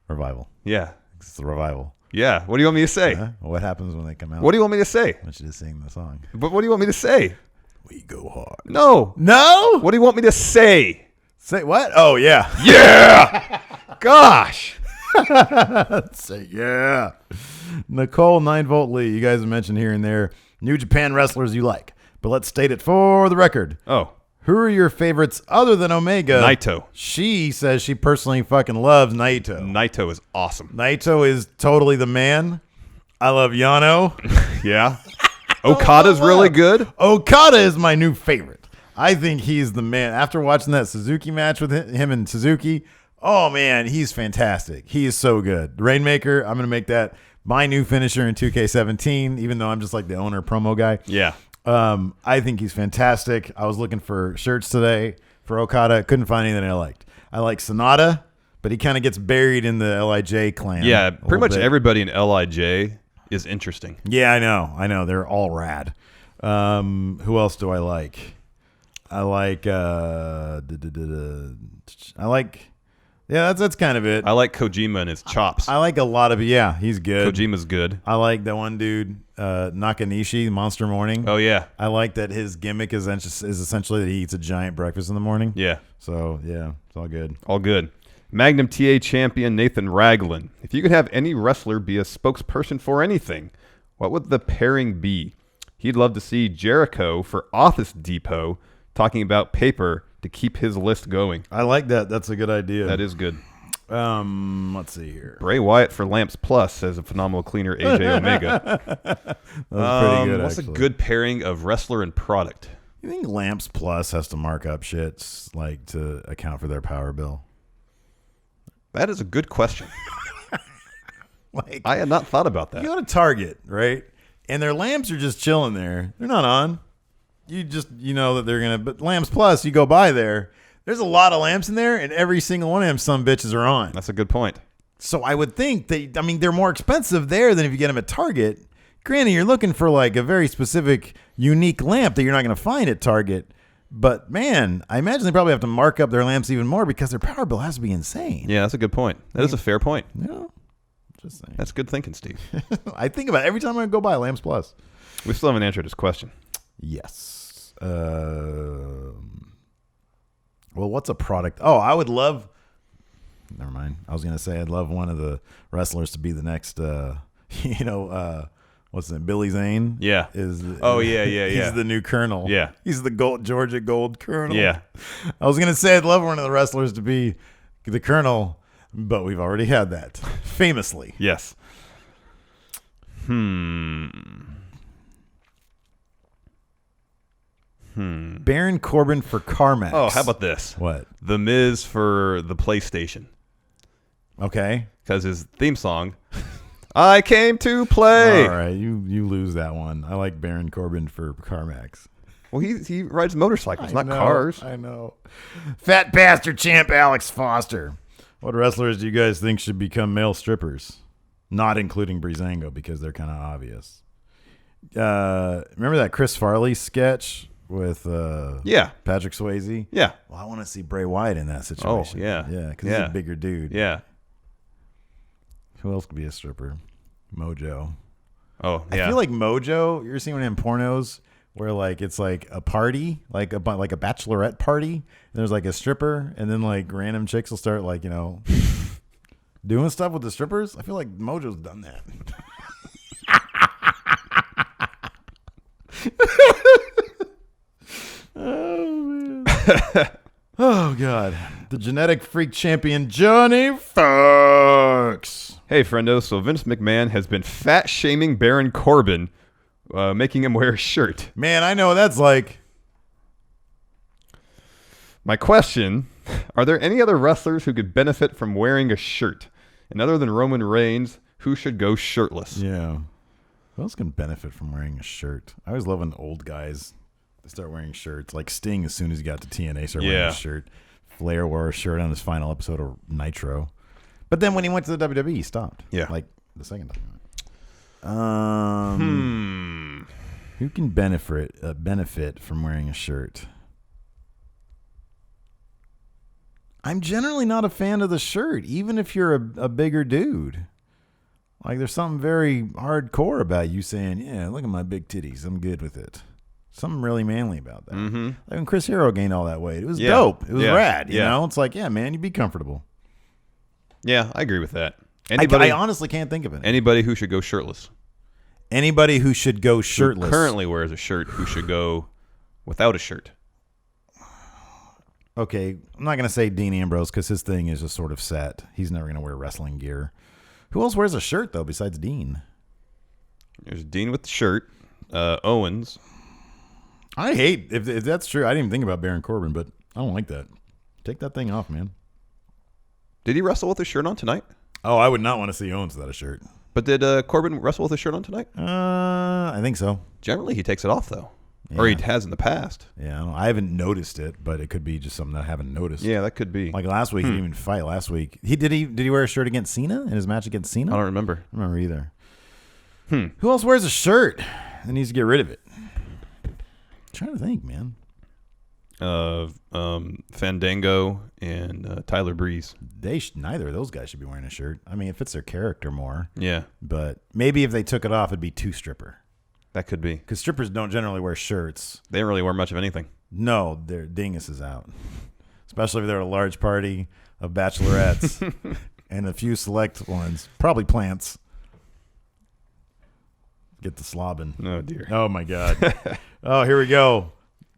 A: Revival.
E: Yeah.
A: It's the Revival.
E: Yeah. What do you want me to say?
A: What happens when they come out?
E: What do you want me to say?
A: I want you to sing the song.
E: But what do you want me to say?
A: We go hard.
E: No.
A: No?
E: What do you want me to say?
A: Say what? Oh, yeah.
E: Yeah. Gosh.
A: Say yeah. Nicole 9-Volt Lee. You guys have mentioned here and there New Japan wrestlers you like. But let's state it for the record.
E: Oh.
A: Who are your favorites other than Omega?
E: Naito.
A: She says she personally fucking loves Naito.
E: Naito is awesome.
A: Naito is totally the man. I love Yano.
E: Yeah. Okada's really good.
A: Okada is my new favorite. I think he's the man. After watching that Suzuki match with him and Suzuki, oh, man, he's fantastic. He is so good. Rainmaker, I'm going to make that my new finisher in 2K17, even though I'm just like the owner promo guy.
E: Yeah.
A: I think he's fantastic. I was looking for shirts today for Okada. Couldn't find anything I liked. I like Sonata, but he kind of gets buried in the LIJ clan.
E: Yeah, pretty much everybody in LIJ is interesting.
A: Yeah, I know. They're all rad. Who else do I like? I like yeah, that's kind of it.
E: I like Kojima and his chops.
A: I like a lot of he's good.
E: Kojima's good.
A: I like that one dude, Nakanishi, Monster Morning.
E: Oh yeah.
A: I like that his gimmick is essentially that he eats a giant breakfast in the morning.
E: Yeah.
A: So yeah, it's all good.
E: All good. Magnum TA champion Nathan Raglan. If you could have any wrestler be a spokesperson for anything, what would the pairing be? He'd love to see Jericho for Office Depot talking about paper to keep his list going.
A: I like that. That's a good idea.
E: That is good.
A: Let's see here.
E: Bray Wyatt for Lamps Plus as a phenomenal cleaner AJ Omega.
A: That was pretty good,
E: What's
A: actually.
E: a good pairing of wrestler and product?
A: You think Lamps Plus has to mark up shits like to account for their power bill?
E: That is a good question.
A: Like,
E: I had not thought about that.
A: you go to Target, right? And their lamps are just chilling there. They're not on. You know that they're gonna. But Lamps Plus, you go by there. There's a lot of lamps in there, and every single one of them some bitches are on.
E: That's a good point.
A: So I would think they're more expensive there than if you get them at Target. Granted, you're looking for like a very specific, unique lamp that you're not going to find at Target. But man, I imagine they probably have to mark up their lamps even more because their power bill has to be insane.
E: Yeah, that's a good point. That is a fair point.
A: No, just saying.
E: That's good thinking, Steve.
A: I think about it every time I go by Lamps Plus.
E: We still haven't answered this question.
A: Yes. Well, what's a product? Oh, I would love. Never mind. I was gonna say I'd love one of the wrestlers to be the next. What's it? Billy Zane.
E: Yeah.
A: He's
E: yeah.
A: the new Colonel.
E: Yeah.
A: He's the Georgia Gold Colonel.
E: Yeah.
A: I was gonna say I'd love one of the wrestlers to be the Colonel, but we've already had that famously.
E: Yes.
A: Baron Corbin for Carmax.
E: Oh, how about this?
A: What?
E: The Miz for the PlayStation.
A: Okay.
E: Because his theme song, I came to play.
A: All right, you lose that one. I like Baron Corbin for Carmax.
E: Well, he rides motorcycles, not cars.
A: I know. Fat bastard champ Alex Foster. What wrestlers do you guys think should become male strippers? Not including Breezango because they're kind of obvious. Remember that Chris Farley sketch with Patrick Swayze?
E: Yeah.
A: Well, I want to see Bray Wyatt in that situation.
E: Oh, yeah.
A: Yeah, because he's a bigger dude.
E: Yeah.
A: Who else could be a stripper? Mojo.
E: Oh, yeah.
A: I feel like Mojo, you're seeing one in pornos where like it's like a party, like a bachelorette party, and there's like a stripper, and then like random chicks will start like, doing stuff with the strippers. I feel like Mojo's done that. Oh man. Oh god. The genetic freak champion Johnny Fox.
E: Hey, friendo. So Vince McMahon has been fat shaming Baron Corbin, making him wear a shirt.
A: Man, I know what that's like.
E: My question, are there any other wrestlers who could benefit from wearing a shirt? And other than Roman Reigns, who should go shirtless?
A: Yeah. Who else can benefit from wearing a shirt? I always love when old guys start wearing shirts. Like Sting, as soon as he got to TNA, started wearing a shirt. Flair wore a shirt on his final episode of Nitro. But then when he went to the WWE, he stopped.
E: Yeah.
A: Like the second time. Who can benefit from wearing a shirt? I'm generally not a fan of the shirt, even if you're a bigger dude. Like there's something very hardcore about you saying, yeah, look at my big titties. I'm good with it. Something really manly about that.
E: Mm-hmm.
A: Like when Chris Hero gained all that weight. It was dope. It was rad. You know? It's like, yeah, man, you be comfortable.
E: Yeah, I agree with that.
A: I honestly can't think of it.
E: Anybody who should go shirtless.
A: Anybody who should go shirtless.
E: Who currently wears a shirt who should go without a shirt.
A: Okay, I'm not going to say Dean Ambrose because his thing is just sort of set. He's never going to wear wrestling gear. Who else wears a shirt, though, besides Dean?
E: There's Dean with the shirt. Owens.
A: I hate, if that's true, I didn't even think about Baron Corbin, but I don't like that. Take that thing off, man.
E: Did he wrestle with a shirt on tonight?
A: Oh, I would not want to see Owens without a shirt.
E: But did Corbin wrestle with a shirt on tonight?
A: I think so.
E: Generally, he takes it off, though.
A: Yeah.
E: Or he has in the past.
A: Yeah, I don't know. I haven't noticed it, but it could be just something that I haven't noticed.
E: Yeah, that could be.
A: Like last week, he didn't even fight. Last week, did he wear a shirt against Cena in his match against Cena?
E: I don't remember.
A: I don't remember either. Who else wears a shirt and needs to get rid of it? I'm trying to think, man.
E: Fandango and Tyler Breeze.
A: Neither of those guys should be wearing a shirt. I mean, it fits their character more.
E: Yeah.
A: But maybe if they took it off, it'd be too stripper.
E: That could be.
A: Because strippers don't generally wear shirts.
E: They don't really wear much of anything.
A: No, their dingus is out. especially if they're a large party of bachelorettes and a few select ones, probably plants. Get the slobbing.
E: Oh, dear.
A: Oh, my God. Oh, here we go.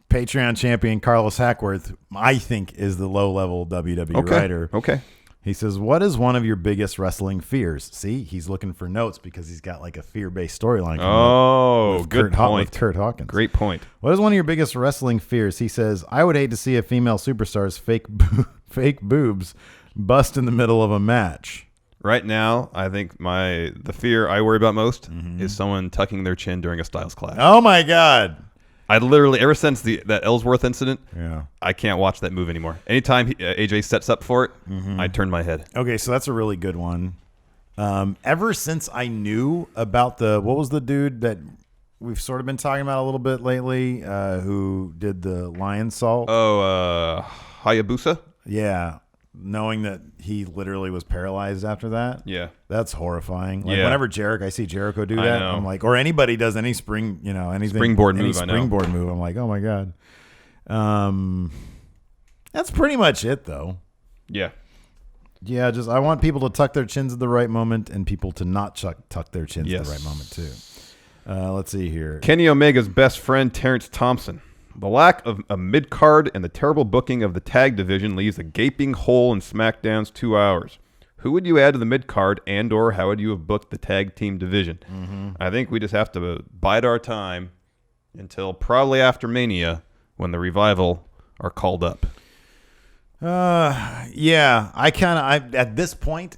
A: Patreon champion Carlos Hackworth, I think, is the low-level WWE writer.
E: Okay.
A: He says, what is one of your biggest wrestling fears? See, he's looking for notes because he's got like a fear-based storyline.
E: Oh, good point.
A: With Kurt Hawkins.
E: Great point.
A: What is one of your biggest wrestling fears? He says, I would hate to see a female superstar's fake boobs bust in the middle of a match.
E: Right now, I think the fear I worry about most is someone tucking their chin during a Styles clash.
A: Oh, my God.
E: I literally, ever since that Ellsworth incident,
A: Yeah.
E: I can't watch that move anymore. Anytime AJ sets up for it, I turn my head.
A: Okay, so that's a really good one. Ever since I knew about what was the dude that we've sort of been talking about a little bit lately, who did the lion salt?
E: Oh, Hayabusa?
A: Yeah. Knowing that he literally was paralyzed after that.
E: Yeah.
A: That's horrifying. Like
E: Yeah.
A: whenever I see Jericho do
E: I
A: that,
E: know.
A: I'm like, or anybody does any anything.
E: Springboard
A: any
E: move, I know.
A: Springboard move. I'm like, oh my God. That's pretty much it though.
E: Yeah.
A: Yeah, I want people to tuck their chins at the right moment and people to not tuck their chins at the right moment too. Let's see here.
E: Kenny Omega's best friend, Terrence Thompson. The lack of a mid-card and the terrible booking of the tag division leaves a gaping hole in SmackDown's 2 hours. Who would you add to the mid-card and or how would you have booked the tag team division? I think we just have to bide our time until probably after Mania when the Revival are called up.
A: Yeah, at this point,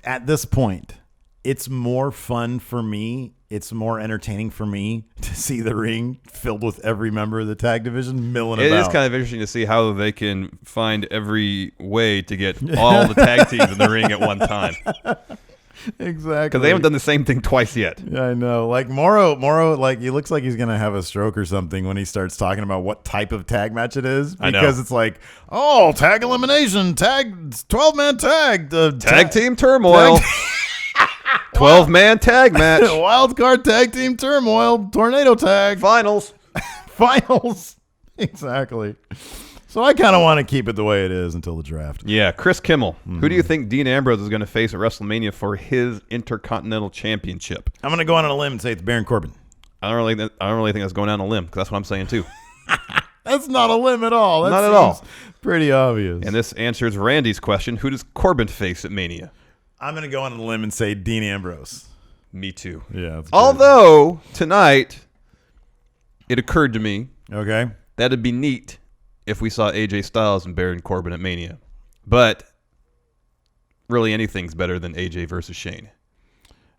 A: it's more fun for me. It's more entertaining for me to see the ring filled with every member of the tag division milling about.
E: It is kind of interesting to see how they can find every way to get all the tag teams in the ring at one time.
A: Exactly.
E: Because they haven't done the same thing twice yet.
A: Yeah, I know. Like Morrow, like he looks like he's gonna have a stroke or something when he starts talking about what type of tag match it is. Because it's like, oh, tag elimination, 12-man tag,
E: Tag team turmoil. 12-man tag match.
A: Wild card tag team turmoil, tornado tag.
E: Finals.
A: Exactly. So I kind of want to keep it the way it is until the draft.
E: Yeah, Chris Kimmel. Who do you think Dean Ambrose is going to face at WrestleMania for his Intercontinental Championship?
A: I'm going to go on a limb and say it's Baron Corbin.
E: I don't really think that's going down a limb because that's what I'm saying too.
A: That's not a limb at all.
E: Not at all.
A: Pretty obvious.
E: And this answers Randy's question: who does Corbin face at Mania?
A: I'm going to go on a limb and say Dean Ambrose.
E: Me too.
A: Yeah. That's good.
E: Although tonight it occurred to me,
A: okay,
E: that'd be neat if we saw AJ Styles and Baron Corbin at Mania. But really anything's better than AJ versus Shane.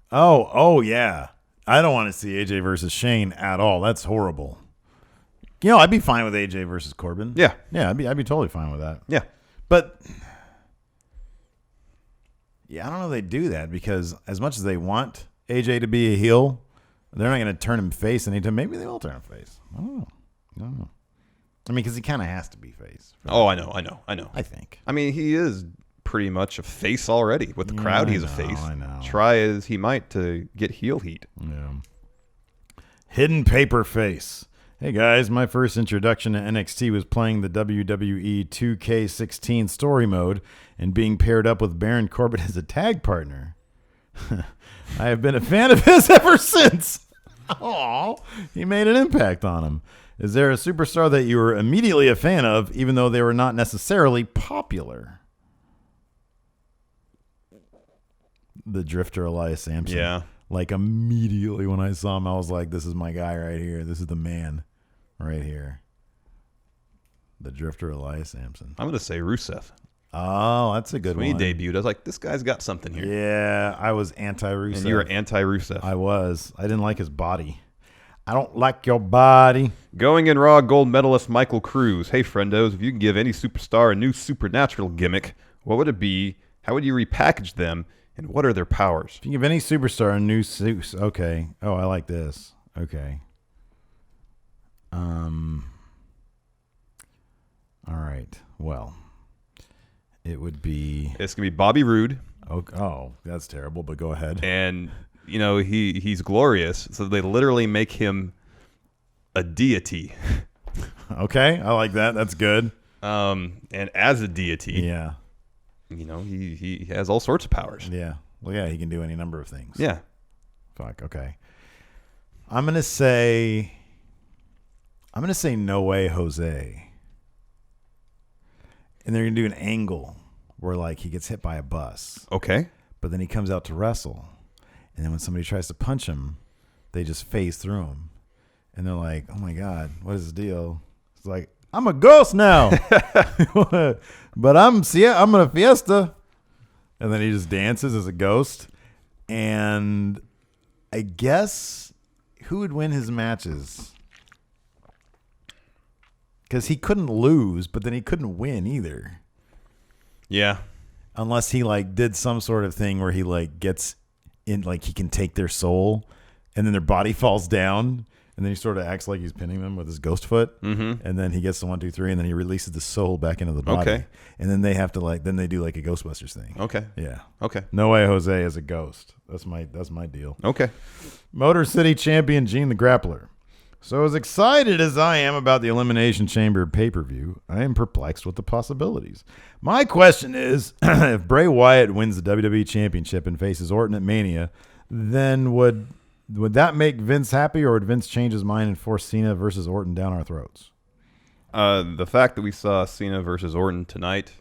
A: Oh yeah. I don't want to see AJ versus Shane at all. That's horrible. I'd be fine with AJ versus Corbin.
E: Yeah.
A: Yeah, I'd be totally fine with that.
E: Yeah.
A: But yeah, I don't know if they do that because as much as they want AJ to be a heel, they're not going to turn him face anytime. Maybe they will turn him face. I don't know. I mean, because he kind of has to be face.
E: Oh, I know.
A: I think.
E: I mean, he is pretty much a face already. With the crowd, he's a face.
A: I know.
E: Try as he might to get heel heat.
A: Yeah. Hidden paper face. Hey, guys, my first introduction to NXT was playing the WWE 2K16 story mode and being paired up with Baron Corbin as a tag partner. I have been a fan of his ever since. Aw, he made an impact on him. Is there a superstar that you were immediately a fan of, even though they were not necessarily popular? The Drifter Elias Sampson.
E: Yeah.
A: Like immediately when I saw him, I was like, this is my guy right here. This is the man right here. The Drifter Elias Sampson.
E: I'm going to say Rusev.
A: Oh, that's a good
E: When
A: one.
E: he debuted, I was like, this guy's got something here.
A: Yeah, I was anti-Rusev.
E: And you were anti-Rusev.
A: I was. I didn't like his body. I don't like your body.
E: Going in Raw gold medalist Michael Cruz. Hey, friendos, if you can give any superstar a new supernatural gimmick, what would it be? How would you repackage them? And what are their powers?
A: If you give any superstar a new suit, okay. Oh, I like this. Okay. All right. Well, it would be.
E: It's gonna be Bobby Roode.
A: Oh, that's terrible. But go ahead.
E: And he's glorious. So they literally make him a deity.
A: Okay, I like that. That's good.
E: And as a deity,
A: Yeah.
E: he has all sorts of powers.
A: Yeah. Well, yeah, he can do any number of things.
E: Yeah.
A: Fuck. Okay. I'm gonna say no way, Jose. And they're gonna do an angle where like he gets hit by a bus,
E: Okay.
A: but then he comes out to wrestle, and then when somebody tries to punch him, they just phase through him, and they're like, "Oh my god, what is the deal?" It's like, "I'm a ghost now, but I'm a fiesta," and then he just dances as a ghost, and I guess who would win his matches? Because he couldn't lose, but then he couldn't win either.
E: Yeah.
A: Unless he like did some sort of thing where he like gets in, like he can take their soul and then their body falls down and then he sort of acts like he's pinning them with his ghost foot. Mm-hmm. And then he gets the 1, 2, 3 and then he releases the soul back into the body.
E: Okay.
A: And then they have to then they do like a Ghostbusters thing.
E: Okay.
A: Yeah.
E: Okay.
A: No way Jose is a ghost. That's my deal.
E: Okay.
A: Motor City Champion Gene the Grappler. So as excited as I am about the Elimination Chamber pay-per-view, I am perplexed with the possibilities. My question is, if Bray Wyatt wins the WWE Championship and faces Orton at Mania, then would that make Vince happy, or would Vince change his mind and force Cena versus Orton down our throats?
E: The fact that we saw Cena versus Orton tonight,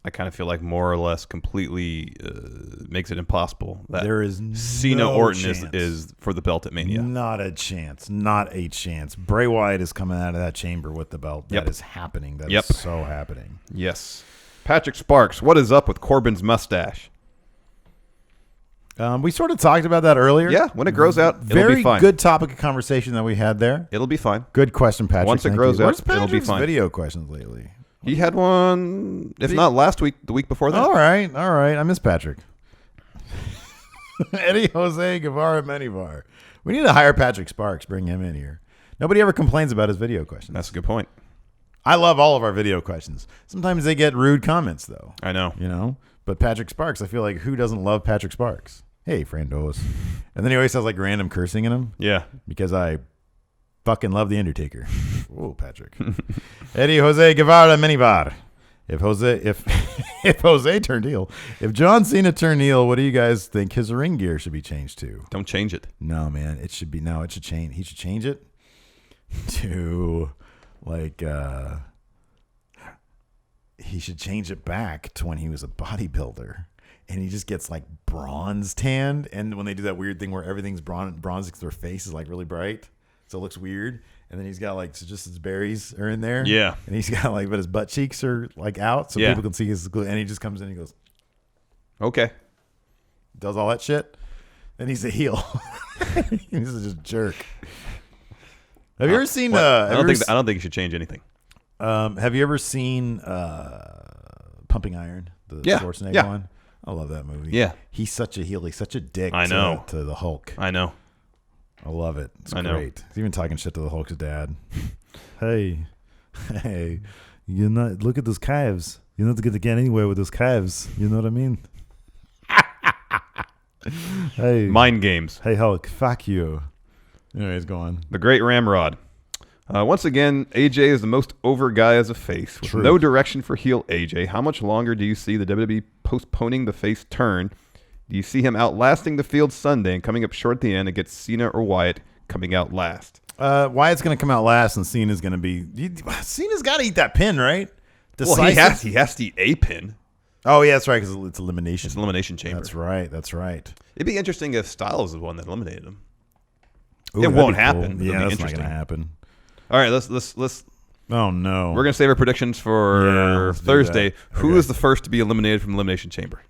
E: I kind of feel like more or less completely makes it impossible that
A: There is
E: Cena
A: no
E: Orton
A: chance.
E: is for the belt at Mania.
A: Not a chance. Not a chance. Bray Wyatt is coming out of that chamber with the belt.
E: Yep.
A: That is happening. That
E: Yep.
A: is so happening.
E: Yes. Patrick Sparks, what is up with Corbin's mustache?
A: We sort of talked about that earlier.
E: Yeah, when it grows out, it'll
A: Very
E: be fine.
A: good topic of conversation that we had there.
E: It'll be fine.
A: Good question, Patrick.
E: Once it
A: Thank
E: grows
A: you.
E: out,
A: Where's
E: it'll be
A: Patrick's
E: fine.
A: video questions lately?
E: He had one, if not last week, the week before that.
A: All right. I miss Patrick. Eddie Jose Guevara Menivar. We need to hire Patrick Sparks. Bring him in here. Nobody ever complains about his video questions.
E: That's a good point.
A: I love all of our video questions. Sometimes they get rude comments, though.
E: I know.
A: But Patrick Sparks, I feel like who doesn't love Patrick Sparks? Hey, Frandos. And then he always has like random cursing in him.
E: Yeah.
A: Because I fucking love The Undertaker. Whoa, Patrick. Eddie Jose Guevara Menivar. If Jose turned heel, if John Cena turned heel, what do you guys think his ring gear should be changed to?
E: Don't change it.
A: No, man. It should change. He should change it to like he should change it back to when he was a bodybuilder. And he just gets like bronze tanned. And when they do that weird thing where everything's bronze because their face is like really bright. So it looks weird. And then he's got like, so just his berries are in there.
E: Yeah.
A: And he's got like, but his butt cheeks are like out. So
E: Yeah.
A: people can see his, and he just comes in and he goes,
E: Okay.
A: does all that shit. Then he's a heel. He's just a jerk. Have you ever seen,
E: I don't think you should change anything.
A: have you ever seen Pumping Iron? The
E: Yeah.
A: Schwarzenegger one? I love that movie.
E: Yeah.
A: He's such a heel. He's such a dick
E: I know.
A: to the Hulk.
E: I know.
A: I love it. It's
E: I know.
A: great. He's even talking shit to the Hulk's dad. Hey, you're not, look at those calves. You're not going to get anywhere with those calves. You know what I mean? Hey.
E: Mind games.
A: Hey, Hulk, fuck you. Anyways, go on.
E: The Great Ramrod. Once again, AJ is the most over guy as a face. With
A: True.
E: no direction for heel AJ, how much longer do you see the WWE postponing the face turn? Do you see him outlasting the field Sunday and coming up short at the end against Cena or Wyatt coming out last?
A: Wyatt's going to come out last, and Cena's going to be... Cena's got to eat that pin, right?
E: Well, he has to eat a pin.
A: Oh, yeah, that's right, because it's elimination.
E: It's an elimination chamber.
A: That's right.
E: It'd be interesting if Styles is the one that eliminated him.
A: Ooh,
E: it
A: that'd
E: won't
A: be cool.
E: happen.
A: Yeah,
E: It'll be
A: that's not
E: interesting.
A: going to happen.
E: All right, let's.
A: Oh, no.
E: We're gonna save our predictions for
A: let's do
E: Thursday.
A: that.
E: Who
A: Okay.
E: is the first to be eliminated from Elimination Chamber?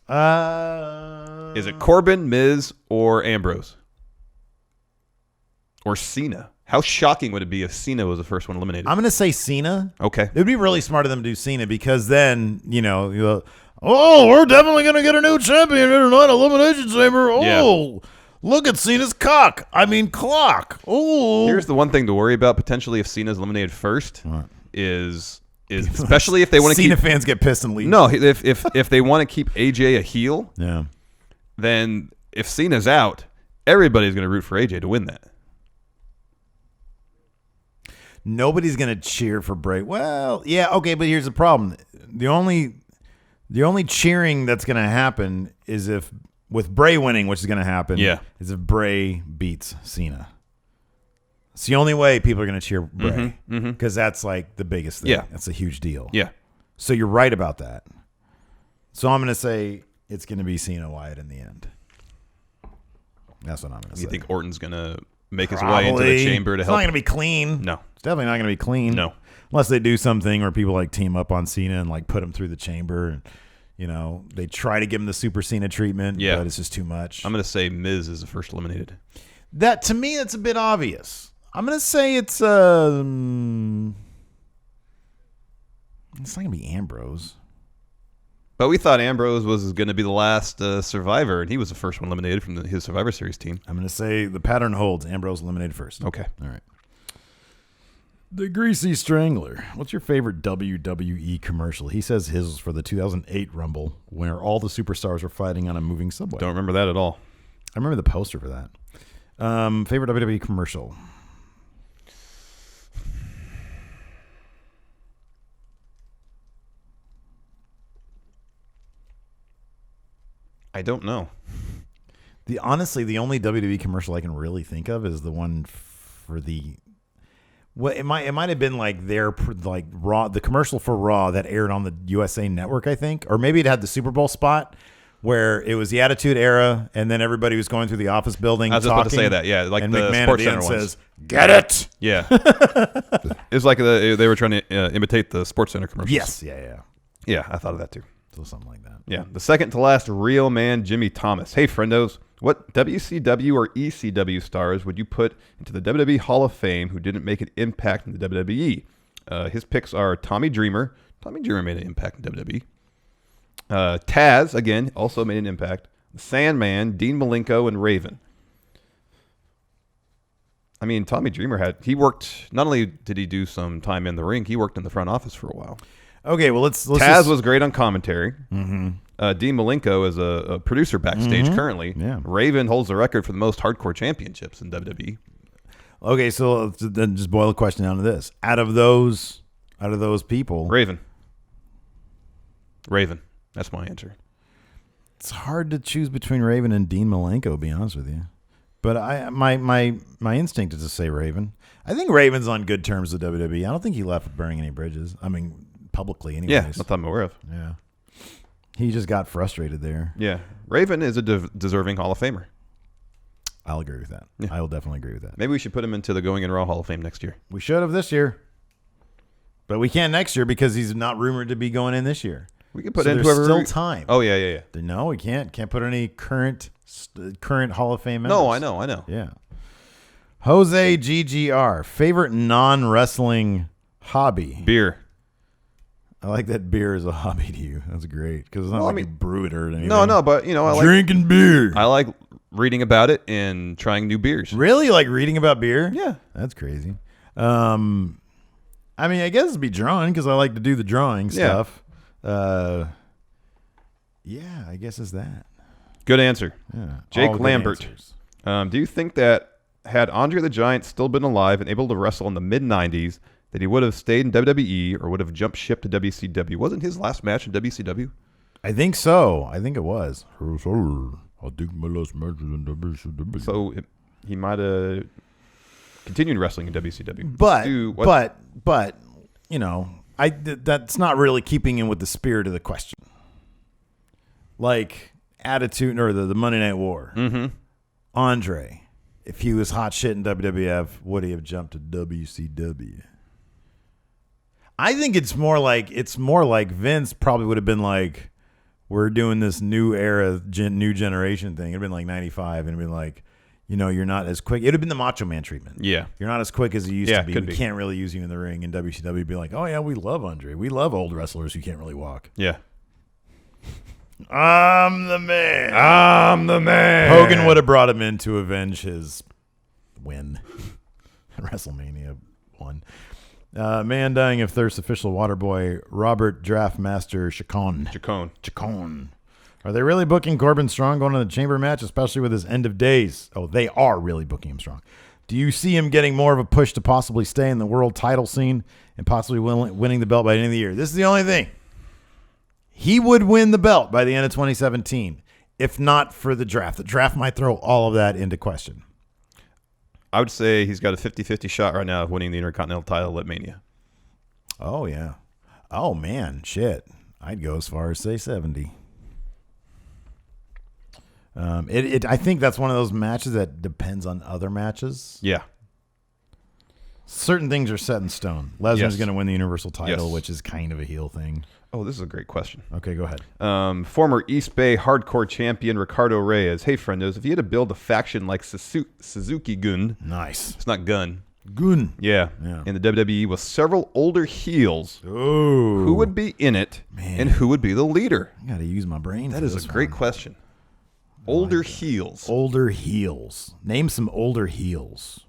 E: Is
A: Is
E: it Corbin, Miz, or Ambrose? Or Cena? How shocking would it be if Cena was the first one eliminated?
A: I'm going to say Cena.
E: Okay.
A: It would be really smart of them to do Cena because then, we're definitely going to get a new champion in an elimination chamber. Oh, look at Cena's cock. I mean, clock. Oh.
E: Here's the one thing to worry about potentially if Cena's eliminated first is especially if they want to
A: Cena
E: keep
A: fans get pissed and leave.
E: No, if they want to keep AJ a heel,
A: Yeah.
E: then if Cena's out, everybody's going to root for AJ to win that.
A: Nobody's gonna cheer for Bray. Well, yeah, okay, but here's the problem: the only cheering that's gonna happen is if with Bray winning, which is gonna happen.
E: Yeah.
A: Is if Bray beats Cena. It's the only way people are gonna cheer Bray because that's like the biggest thing.
E: Yeah.
A: That's a huge deal.
E: Yeah.
A: So you're right about that. So I'm gonna say it's gonna be Cena Wyatt in the end. That's what I'm gonna say.
E: You think Orton's gonna make his way into the chamber to
A: It's
E: help?
A: not going to be clean.
E: No.
A: It's definitely not going to be clean.
E: No.
A: Unless they do something where people like team up on Cena and like put him through the chamber and, they try to give him the Super Cena treatment, but it's just too much.
E: I'm going to say Miz is the first eliminated.
A: That, to me, that's a bit obvious. I'm going to say it's not going to be Ambrose.
E: But we thought Ambrose was going to be the last survivor, and he was the first one eliminated from his Survivor Series team.
A: I'm going to say the pattern holds. Ambrose eliminated first.
E: Okay.
A: All right. The Greasy Strangler. What's your favorite WWE commercial? He says his was for the 2008 Rumble, where all the superstars were fighting on a moving subway.
E: Don't remember that at all.
A: I remember the poster for that. Favorite WWE commercial?
E: I don't know.
A: Honestly, the only WWE commercial I can really think of is the one for the. Well, it might have been like their like Raw, the commercial for Raw that aired on the USA Network, I think, or maybe it had the Super Bowl spot where it was the Attitude Era, and then everybody was going through the office building.
E: I was just about to say that, yeah, like
A: and
E: the
A: McMahon
E: Sports
A: at the end
E: Center ones.
A: says, "Get it."
E: Yeah, it was like they were trying to imitate the Sports Center commercials.
A: Yes, yeah.
E: Yeah, I thought of that too.
A: So something like that.
E: Yeah, the second to last real man, Jimmy Thomas. Hey, friendos, what WCW or ECW stars would you put into the WWE Hall of Fame who didn't make an impact in the WWE? His picks are Tommy Dreamer. Tommy Dreamer made an impact in WWE. Taz, again, also made an impact. Sandman, Dean Malenko, and Raven. I mean, Tommy Dreamer he worked, not only did he do some time in the ring, he worked in the front office for a while.
A: Okay, well, let's
E: Taz was great on commentary. Mm-hmm. Dean Malenko is a producer backstage currently.
A: Yeah.
E: Raven holds the record for the most hardcore championships in WWE.
A: Okay, so then just boil the question down to this: out of those people,
E: Raven. That's my answer.
A: It's hard to choose between Raven and Dean Malenko, to be honest with you. But my instinct is to say Raven. I think Raven's on good terms with WWE. I don't think he left burning any bridges. I mean, publicly anyways.
E: Yeah, not that I'm aware of.
A: Yeah. He just got frustrated there.
E: Yeah. Raven is a deserving Hall of Famer.
A: I'll agree with that.
E: Yeah.
A: I will definitely agree with that.
E: Maybe we should put him into the Going in Raw Hall of Fame next year.
A: We should have this year. But we can't next year because he's not rumored to be going in this year.
E: We can put
A: so
E: in
A: there's
E: whoever.
A: Still time.
E: Oh, yeah.
A: No, we can't. Can't put any current Hall of Fame members.
E: No, I know.
A: Yeah. Jose GGR. Favorite non-wrestling hobby?
E: Beer.
A: I like that beer is a hobby to you. That's great. Because it's not you brew it or anything.
E: No, but, I like
A: drinking beer.
E: I like reading about it and trying new beers.
A: Really? You like reading about beer?
E: Yeah.
A: That's crazy. I mean, I guess it'd be drawing because I like to do the drawing stuff. Yeah, I guess it's that.
E: Good answer.
A: Yeah.
E: Jake Lambert. Do you think that had Andre the Giant still been alive and able to wrestle in the mid-90s, that he would have stayed in WWE or would have jumped ship to WCW? Wasn't his last match in WCW?
A: I think so. I think it was. I think my last match was in WCW.
E: So he might have continued wrestling in WCW.
A: But that's not really keeping in with the spirit of the question. Like Attitude or the Monday Night War.
E: Mm-hmm.
A: Andre, if he was hot shit in WWF, would he have jumped to WCW? I think it's more like Vince probably would have been like, we're doing this new era, new generation thing. It'd been like 95 and it'd been like, you're not as quick. It'd have been the Macho Man treatment.
E: Yeah.
A: You're not as quick as you used to be.
E: Could
A: We
E: be.
A: can't really use you in the ring. And WCW would be like, oh yeah, we love Andre. We love old wrestlers who can't really walk.
E: Yeah.
A: I'm the man. Hogan would have brought him in to avenge his win. WrestleMania 1. Man dying of thirst, official Waterboy, Robert Draftmaster Chacon. Are they really booking Corbin Strong going to the chamber match, especially with his end of days? Oh, they are really booking him strong. Do you see him getting more of a push to possibly stay in the world title scene and possibly winning the belt by the end of the year? This is the only thing. He would win the belt by the end of 2017 if not for the draft. The draft might throw all of that into question.
E: I would say he's got a 50-50 shot right now of winning the Intercontinental title at Mania.
A: Oh, yeah. Oh, man. Shit. I'd go as far as say 70. I think that's one of those matches that depends on other matches.
E: Yeah.
A: Certain things are set in stone. Lesnar's going to win the Universal title,
E: Yes.
A: which is kind of a heel thing.
E: Oh, this is a gregreat question.
A: Okay, go ahead.
E: Former East Bay hardcore champion Ricardo Reyes. Hey, friendos, if you had to build a faction like Suzuki Gun.
A: Nice.
E: It's not Gun.
A: Gun.
E: Yeah. In the WWE with several older heels.
A: Ooh.
E: Who would be in it and who would be the leader?
A: I got to use my brain.
E: That is a great question. Older heels.
A: Older heels. Name some older heels.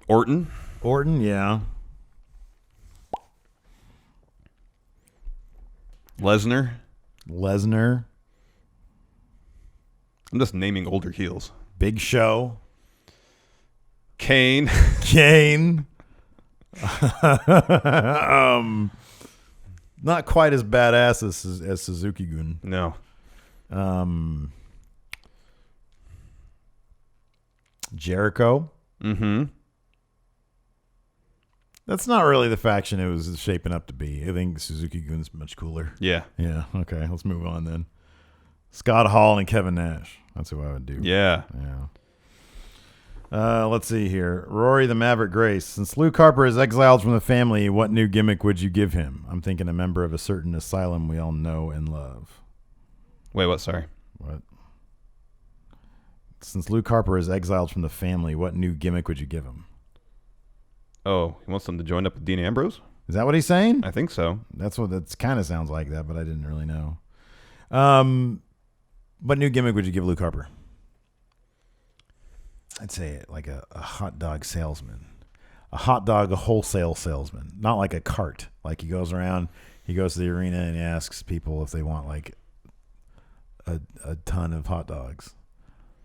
E: Orton.
A: Orton, yeah.
E: Lesnar. I'm just naming older heels.
A: Big Show.
E: Kane.
A: Not quite as badass as Suzuki Gun.
E: No.
A: Jericho.
E: Mm-hmm.
A: That's not really the faction it was shaping up to be. I think Suzuki Gun's much cooler.
E: Yeah.
A: Yeah. Okay. Let's move on then. Scott Hall and Kevin Nash. That's who I would do.
E: Yeah.
A: Let's see here. Rory the Maverick Grace. Since Luke Harper is exiled from the family, what new gimmick would you give him? I'm thinking a member of a certain asylum we all know and love.
E: Wait, what? Sorry.
A: What? Since Luke Harper is exiled from the family, what new gimmick would you give him?
E: Oh, he wants them to join up with Dean Ambrose?
A: Is that what he's saying?
E: I think so.
A: That's what that kind of sounds like that, but I didn't really know. What new gimmick would you give Luke Harper? I'd say like a hot dog salesman. A wholesale salesman. Not like a cart. Like he goes around, he goes to the arena and asks people if they want like a ton of hot dogs.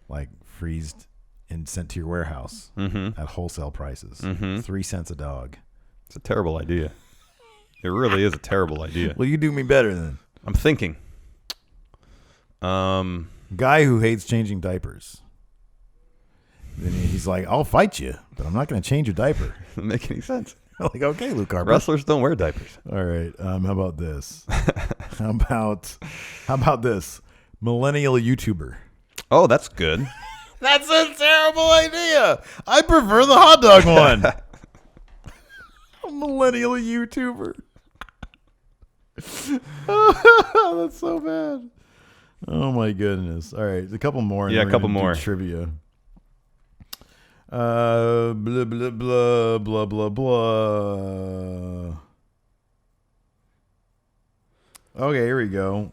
A: Like freezed and sent to your warehouse at wholesale prices. 3 cents a dog.
E: It's a terrible idea. It really is a terrible idea.
A: Well, you do me better then.
E: I'm thinking.
A: Guy who hates changing diapers. Then he's like, I'll fight you, but I'm not going to change your diaper.
E: Doesn't make any sense.
A: Like, okay, Luke Harper.
E: Wrestlers don't wear diapers.
A: All right. How about this? How about this? Millennial YouTuber.
E: Oh, that's good.
A: That's a terrible idea. I prefer the hot dog one. A millennial YouTuber. That's so bad. Oh my goodness. All right, a couple more.
E: Yeah, a couple more.
A: Trivia. Blah blah blah blah blah blah. Okay, here we go.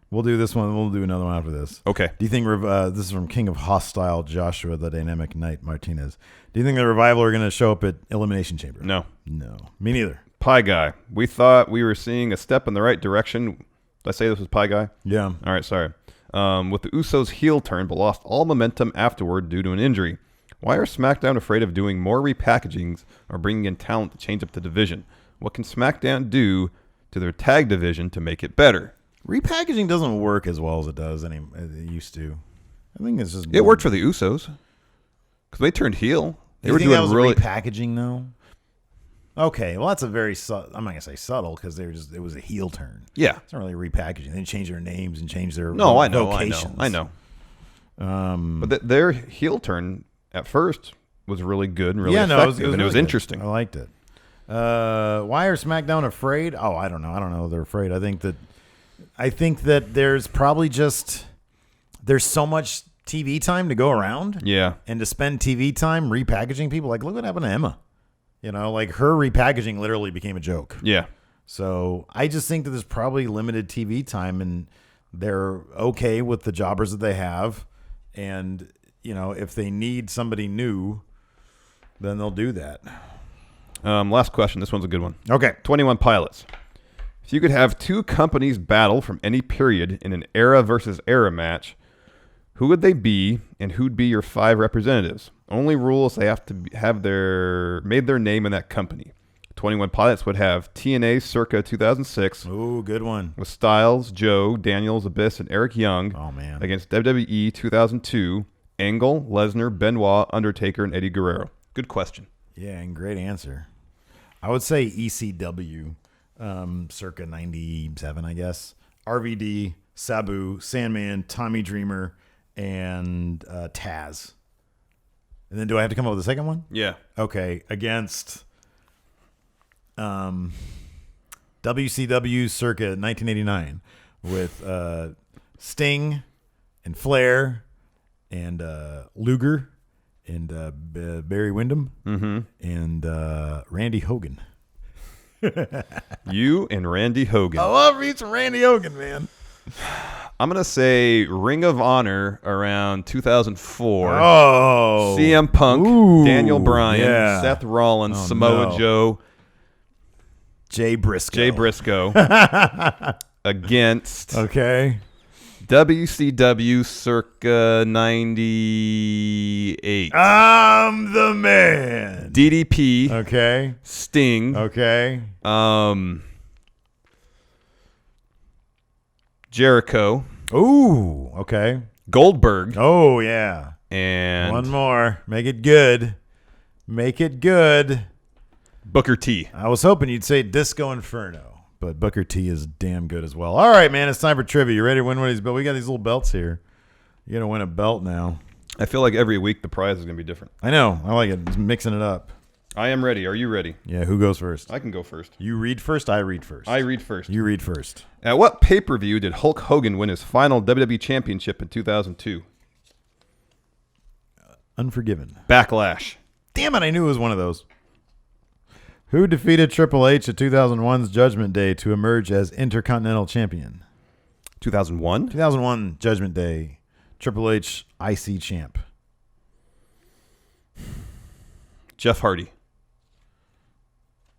A: We'll do this one. We'll do another one after this.
E: Okay.
A: Do you think this is from King of Hostile, Joshua the Dynamic Knight Martinez? Do you think the Revival are going to show up at Elimination Chamber?
E: No.
A: Me neither.
E: Pie Guy. We thought we were seeing a step in the right direction. Did I say this was Pie Guy?
A: Yeah.
E: All right, sorry. With the Usos heel turn, but lost all momentum afterward due to an injury. Why are SmackDown afraid of doing more repackagings or bringing in talent to change up the division? What can SmackDown do to their tag division to make it better?
A: Repackaging doesn't work as well as it used to. I think it's just
E: it worked for the Usos because they turned heel. They were
A: think
E: doing
A: that was
E: really
A: repackaging though. Okay, well that's a very I'm not gonna say subtle because it was a heel turn.
E: Yeah,
A: it's not really repackaging. They didn't change their names and change their
E: vocations. I know. But their heel turn at first was really good and really effective, and it was interesting.
A: I liked it. Why are SmackDown afraid? Oh, I don't know. They're afraid. I think that there's probably there's so much TV time to go around.
E: Yeah.
A: And to spend TV time repackaging people. Like, look what happened to Emma. You know, like her repackaging literally became a joke.
E: Yeah.
A: So I just think that there's probably limited TV time and they're okay with the jobbers that they have. And, you know, if they need somebody new, then they'll do that.
E: Last question. This one's a good one.
A: Okay.
E: 21 Pilots. If you could have two companies battle from any period in an era versus era match, Who would they be, and who'd be your 5 representatives? Only rule is they have to have made their name in that company. 21 Pilots would have TNA circa 2006.
A: Ooh, good one.
E: With Styles, Joe, Daniels, Abyss, and Eric Young.
A: Oh, man.
E: Against WWE 2002, Angle, Lesnar, Benoit, Undertaker, and Eddie Guerrero. Good question.
A: Yeah, and great answer. I would say ECW, circa 97, I guess. RVD, Sabu, Sandman, Tommy Dreamer, and Taz. And then do I have to come up with a second one?
E: Yeah.
A: Okay, against WCW circa 1989 with Sting and Flair and Luger and Barry Windham and Randy Hogan.
E: You and Randy Hogan.
A: I love me some Randy Hogan, man.
E: I'm going to say Ring of Honor around 2004.
A: Oh.
E: CM Punk,
A: Ooh,
E: Daniel Bryan,
A: yeah.
E: Seth Rollins,
A: Oh,
E: Samoa
A: no.
E: Joe,
A: Jay Briscoe.
E: against
A: Okay.
E: WCW circa 98.
A: I'm the man.
E: DDP,
A: Okay.
E: Sting,
A: Okay.
E: Jericho,
A: Ooh. Okay.
E: Goldberg,
A: Oh, yeah.
E: and
A: One more. Make it good. Make it good.
E: Booker T.
A: I was hoping you'd say Disco Inferno, but Booker T is damn good as well. All right, man. It's time for trivia. You ready to win one of these belts? We got these little belts here. You got to win a belt now.
E: I feel like every week the prize is going to be different.
A: I know. I like it. It's mixing it up.
E: I am ready. Are you ready?
A: Yeah. Who goes first?
E: I can go first.
A: You read first. I read first.
E: I read first.
A: You read first.
E: At what pay-per-view did Hulk Hogan win his final WWE Championship in 2002?
A: Unforgiven.
E: Backlash.
A: Damn it. I knew it was one of those. Who defeated Triple H at 2001's Judgment Day to emerge as Intercontinental Champion?
E: 2001?
A: 2001 Judgment Day. Triple H IC Champ.
E: Jeff Hardy.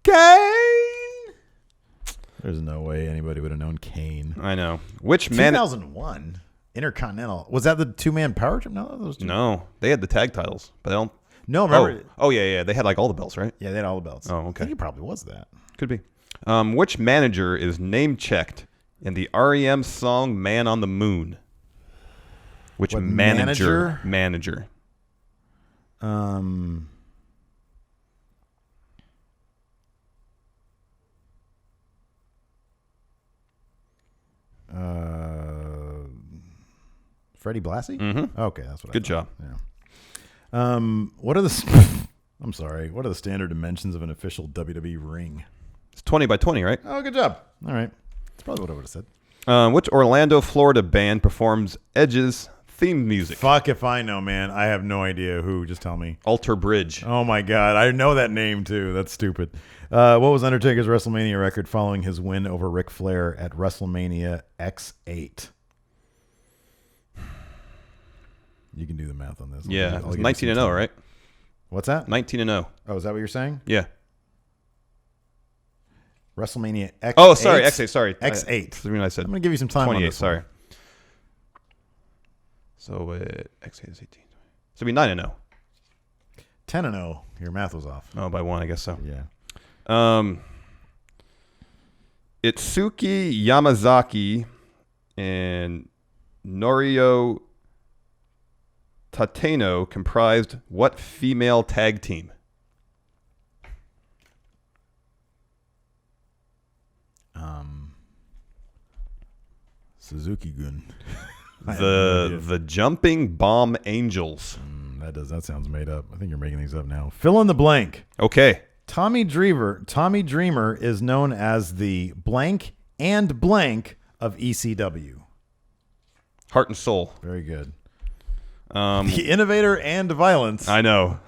A: Kane. There's no way anybody would have known Kane.
E: I know. Which man?
A: 2001 Intercontinental. Was that the 2-man power trip? No, those two.
E: No, they had the tag titles, but they don't.
A: No, remember?
E: Oh, yeah. They had like all the belts, right?
A: Yeah, they had all the belts.
E: Oh,
A: I
E: okay.
A: think it probably was that.
E: Could be. Which manager is name checked in the REM song "Man on the Moon"? Which
A: What,
E: manager?
A: Freddie Blassie?
E: Mm-hmm.
A: Okay, that's what
E: Good
A: I
E: job.
A: Yeah. What are the I'm sorry. What are the standard dimensions of an official WWE ring?
E: It's 20 by 20, right?
A: Oh, good job. All right. That's probably what I would have said.
E: Which Orlando, Florida band performs Edge's theme music?
A: Fuck if I know, man. I have no idea who. Just tell me.
E: Alter Bridge.
A: Oh, my God. I know that name, too. That's stupid. What was Undertaker's WrestleMania record following his win over Ric Flair at WrestleMania X8? You can do the math on this.
E: Yeah,
A: I'll
E: it's
A: give you
E: 19-0,
A: some time.
E: right?
A: What's that?
E: 19-0.
A: Oh, is that what you're saying?
E: Yeah.
A: WrestleMania X8.
E: Oh, sorry, X8. Sorry,
A: X8.
E: That's the reason I said.
A: I'm going to give you some time
E: 28.
A: on this
E: Sorry.
A: one.
E: So X8 is 18. So it'd be 9-0.
A: 10-0. Your math was off.
E: Oh, by 1, I guess so.
A: Yeah.
E: Itsuki Yamazaki and Norio Tateno comprised what female tag team?
A: Suzuki-gun.
E: The Jumping Bomb Angels.
A: That sounds made up. I think you're making these up now. Fill in the blank.
E: Okay.
A: Tommy Dreamer is known as the blank and blank of ECW.
E: Heart and Soul.
A: Very good. The innovator and violence.
E: I know.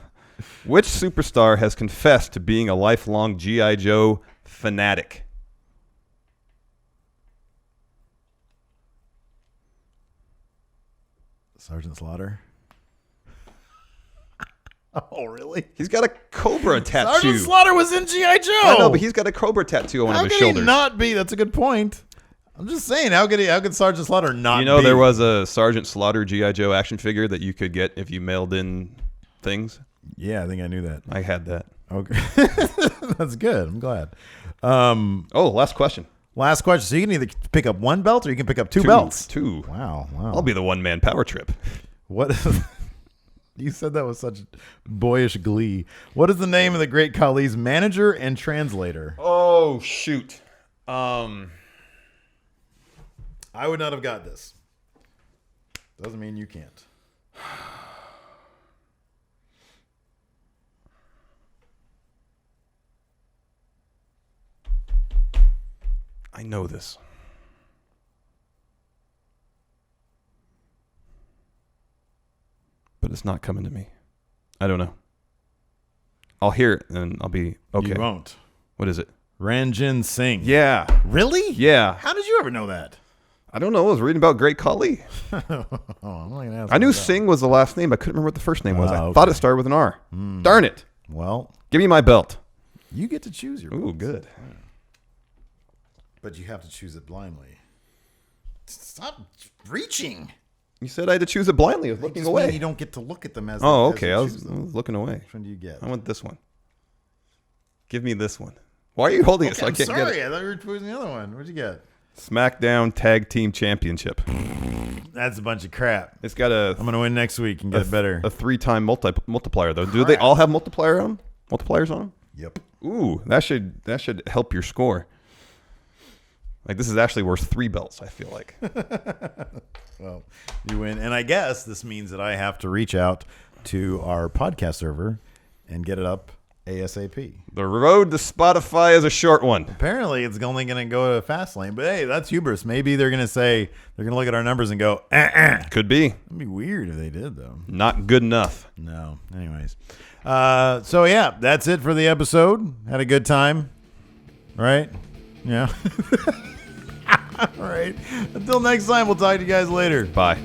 E: Which superstar has confessed to being a lifelong G.I. Joe fanatic?
A: Sergeant Slaughter. Oh, really?
E: He's got a cobra tattoo.
A: Sergeant Slaughter was in G.I. Joe.
E: I know, but he's got a cobra tattoo on one
A: How
E: of his
A: could
E: shoulders.
A: he not be? That's a good point. I'm just saying, how could Sergeant Slaughter not
E: You know,
A: be?
E: there was a Sergeant Slaughter G.I. Joe action figure that you could get if you mailed in things.
A: Yeah, I think I knew that.
E: I had that.
A: Okay. That's good. I'm glad.
E: Last question.
A: Last question. So you can either pick up one belt or you can pick up two belts.
E: Two.
A: Wow.
E: I'll be the one-man power trip.
A: What? You said that with such boyish glee. What is the name of the Great Khali's manager and translator?
E: Oh, shoot.
A: I would not have got this. Doesn't mean you can't.
E: I know this. But it's not coming to me. I don't know. I'll hear it and I'll be okay.
A: You won't.
E: What is it?
A: Ranjin Singh.
E: Yeah.
A: Really?
E: Yeah.
A: How did you ever know that?
E: I don't know. I was reading about Great Khali.
A: I'm not gonna ask
E: I knew
A: about that.
E: Singh was the last name. I couldn't remember what the first name was. I
A: okay.
E: thought it started with an R. Darn it.
A: Well,
E: Give me my belt.
A: you get to choose your
E: Ooh,
A: belts.
E: good.
A: But you have to choose it blindly. Stop reaching.
E: You said I had to choose it blindly. I was looking
A: Just mean
E: away.
A: you don't get to look at them as
E: Oh,
A: as
E: okay.
A: you
E: I was
A: choose them.
E: looking away.
A: Which one do you get?
E: I want this one. Give me this one. Why are you holding it so I
A: I'm
E: can't get
A: sorry.
E: it?
A: I thought you were choosing the other one. What'd you get?
E: Smackdown Tag Team Championship.
A: That's a bunch of crap.
E: It's got a
A: I'm gonna win next week and get better.
E: a 3-time multiplier though. Do they all have multipliers on them?
A: Yep.
E: Ooh, that should help your score. Like this is actually worth 3 belts. I feel like.
A: Well, you win, and I guess this means that I have to reach out to our podcast server and get it up ASAP.
E: The road to Spotify is a short one.
A: Apparently, it's only going to go to Fastlane, but hey, that's hubris. Maybe they're going to say they're going to look at our numbers and go,
E: Could be.
A: It'd be weird if they did, though.
E: Not good enough.
A: No. Anyways, so yeah, that's it for the episode. Had a good time, right? Yeah. All right. Until next time, we'll talk to you guys later.
E: Bye.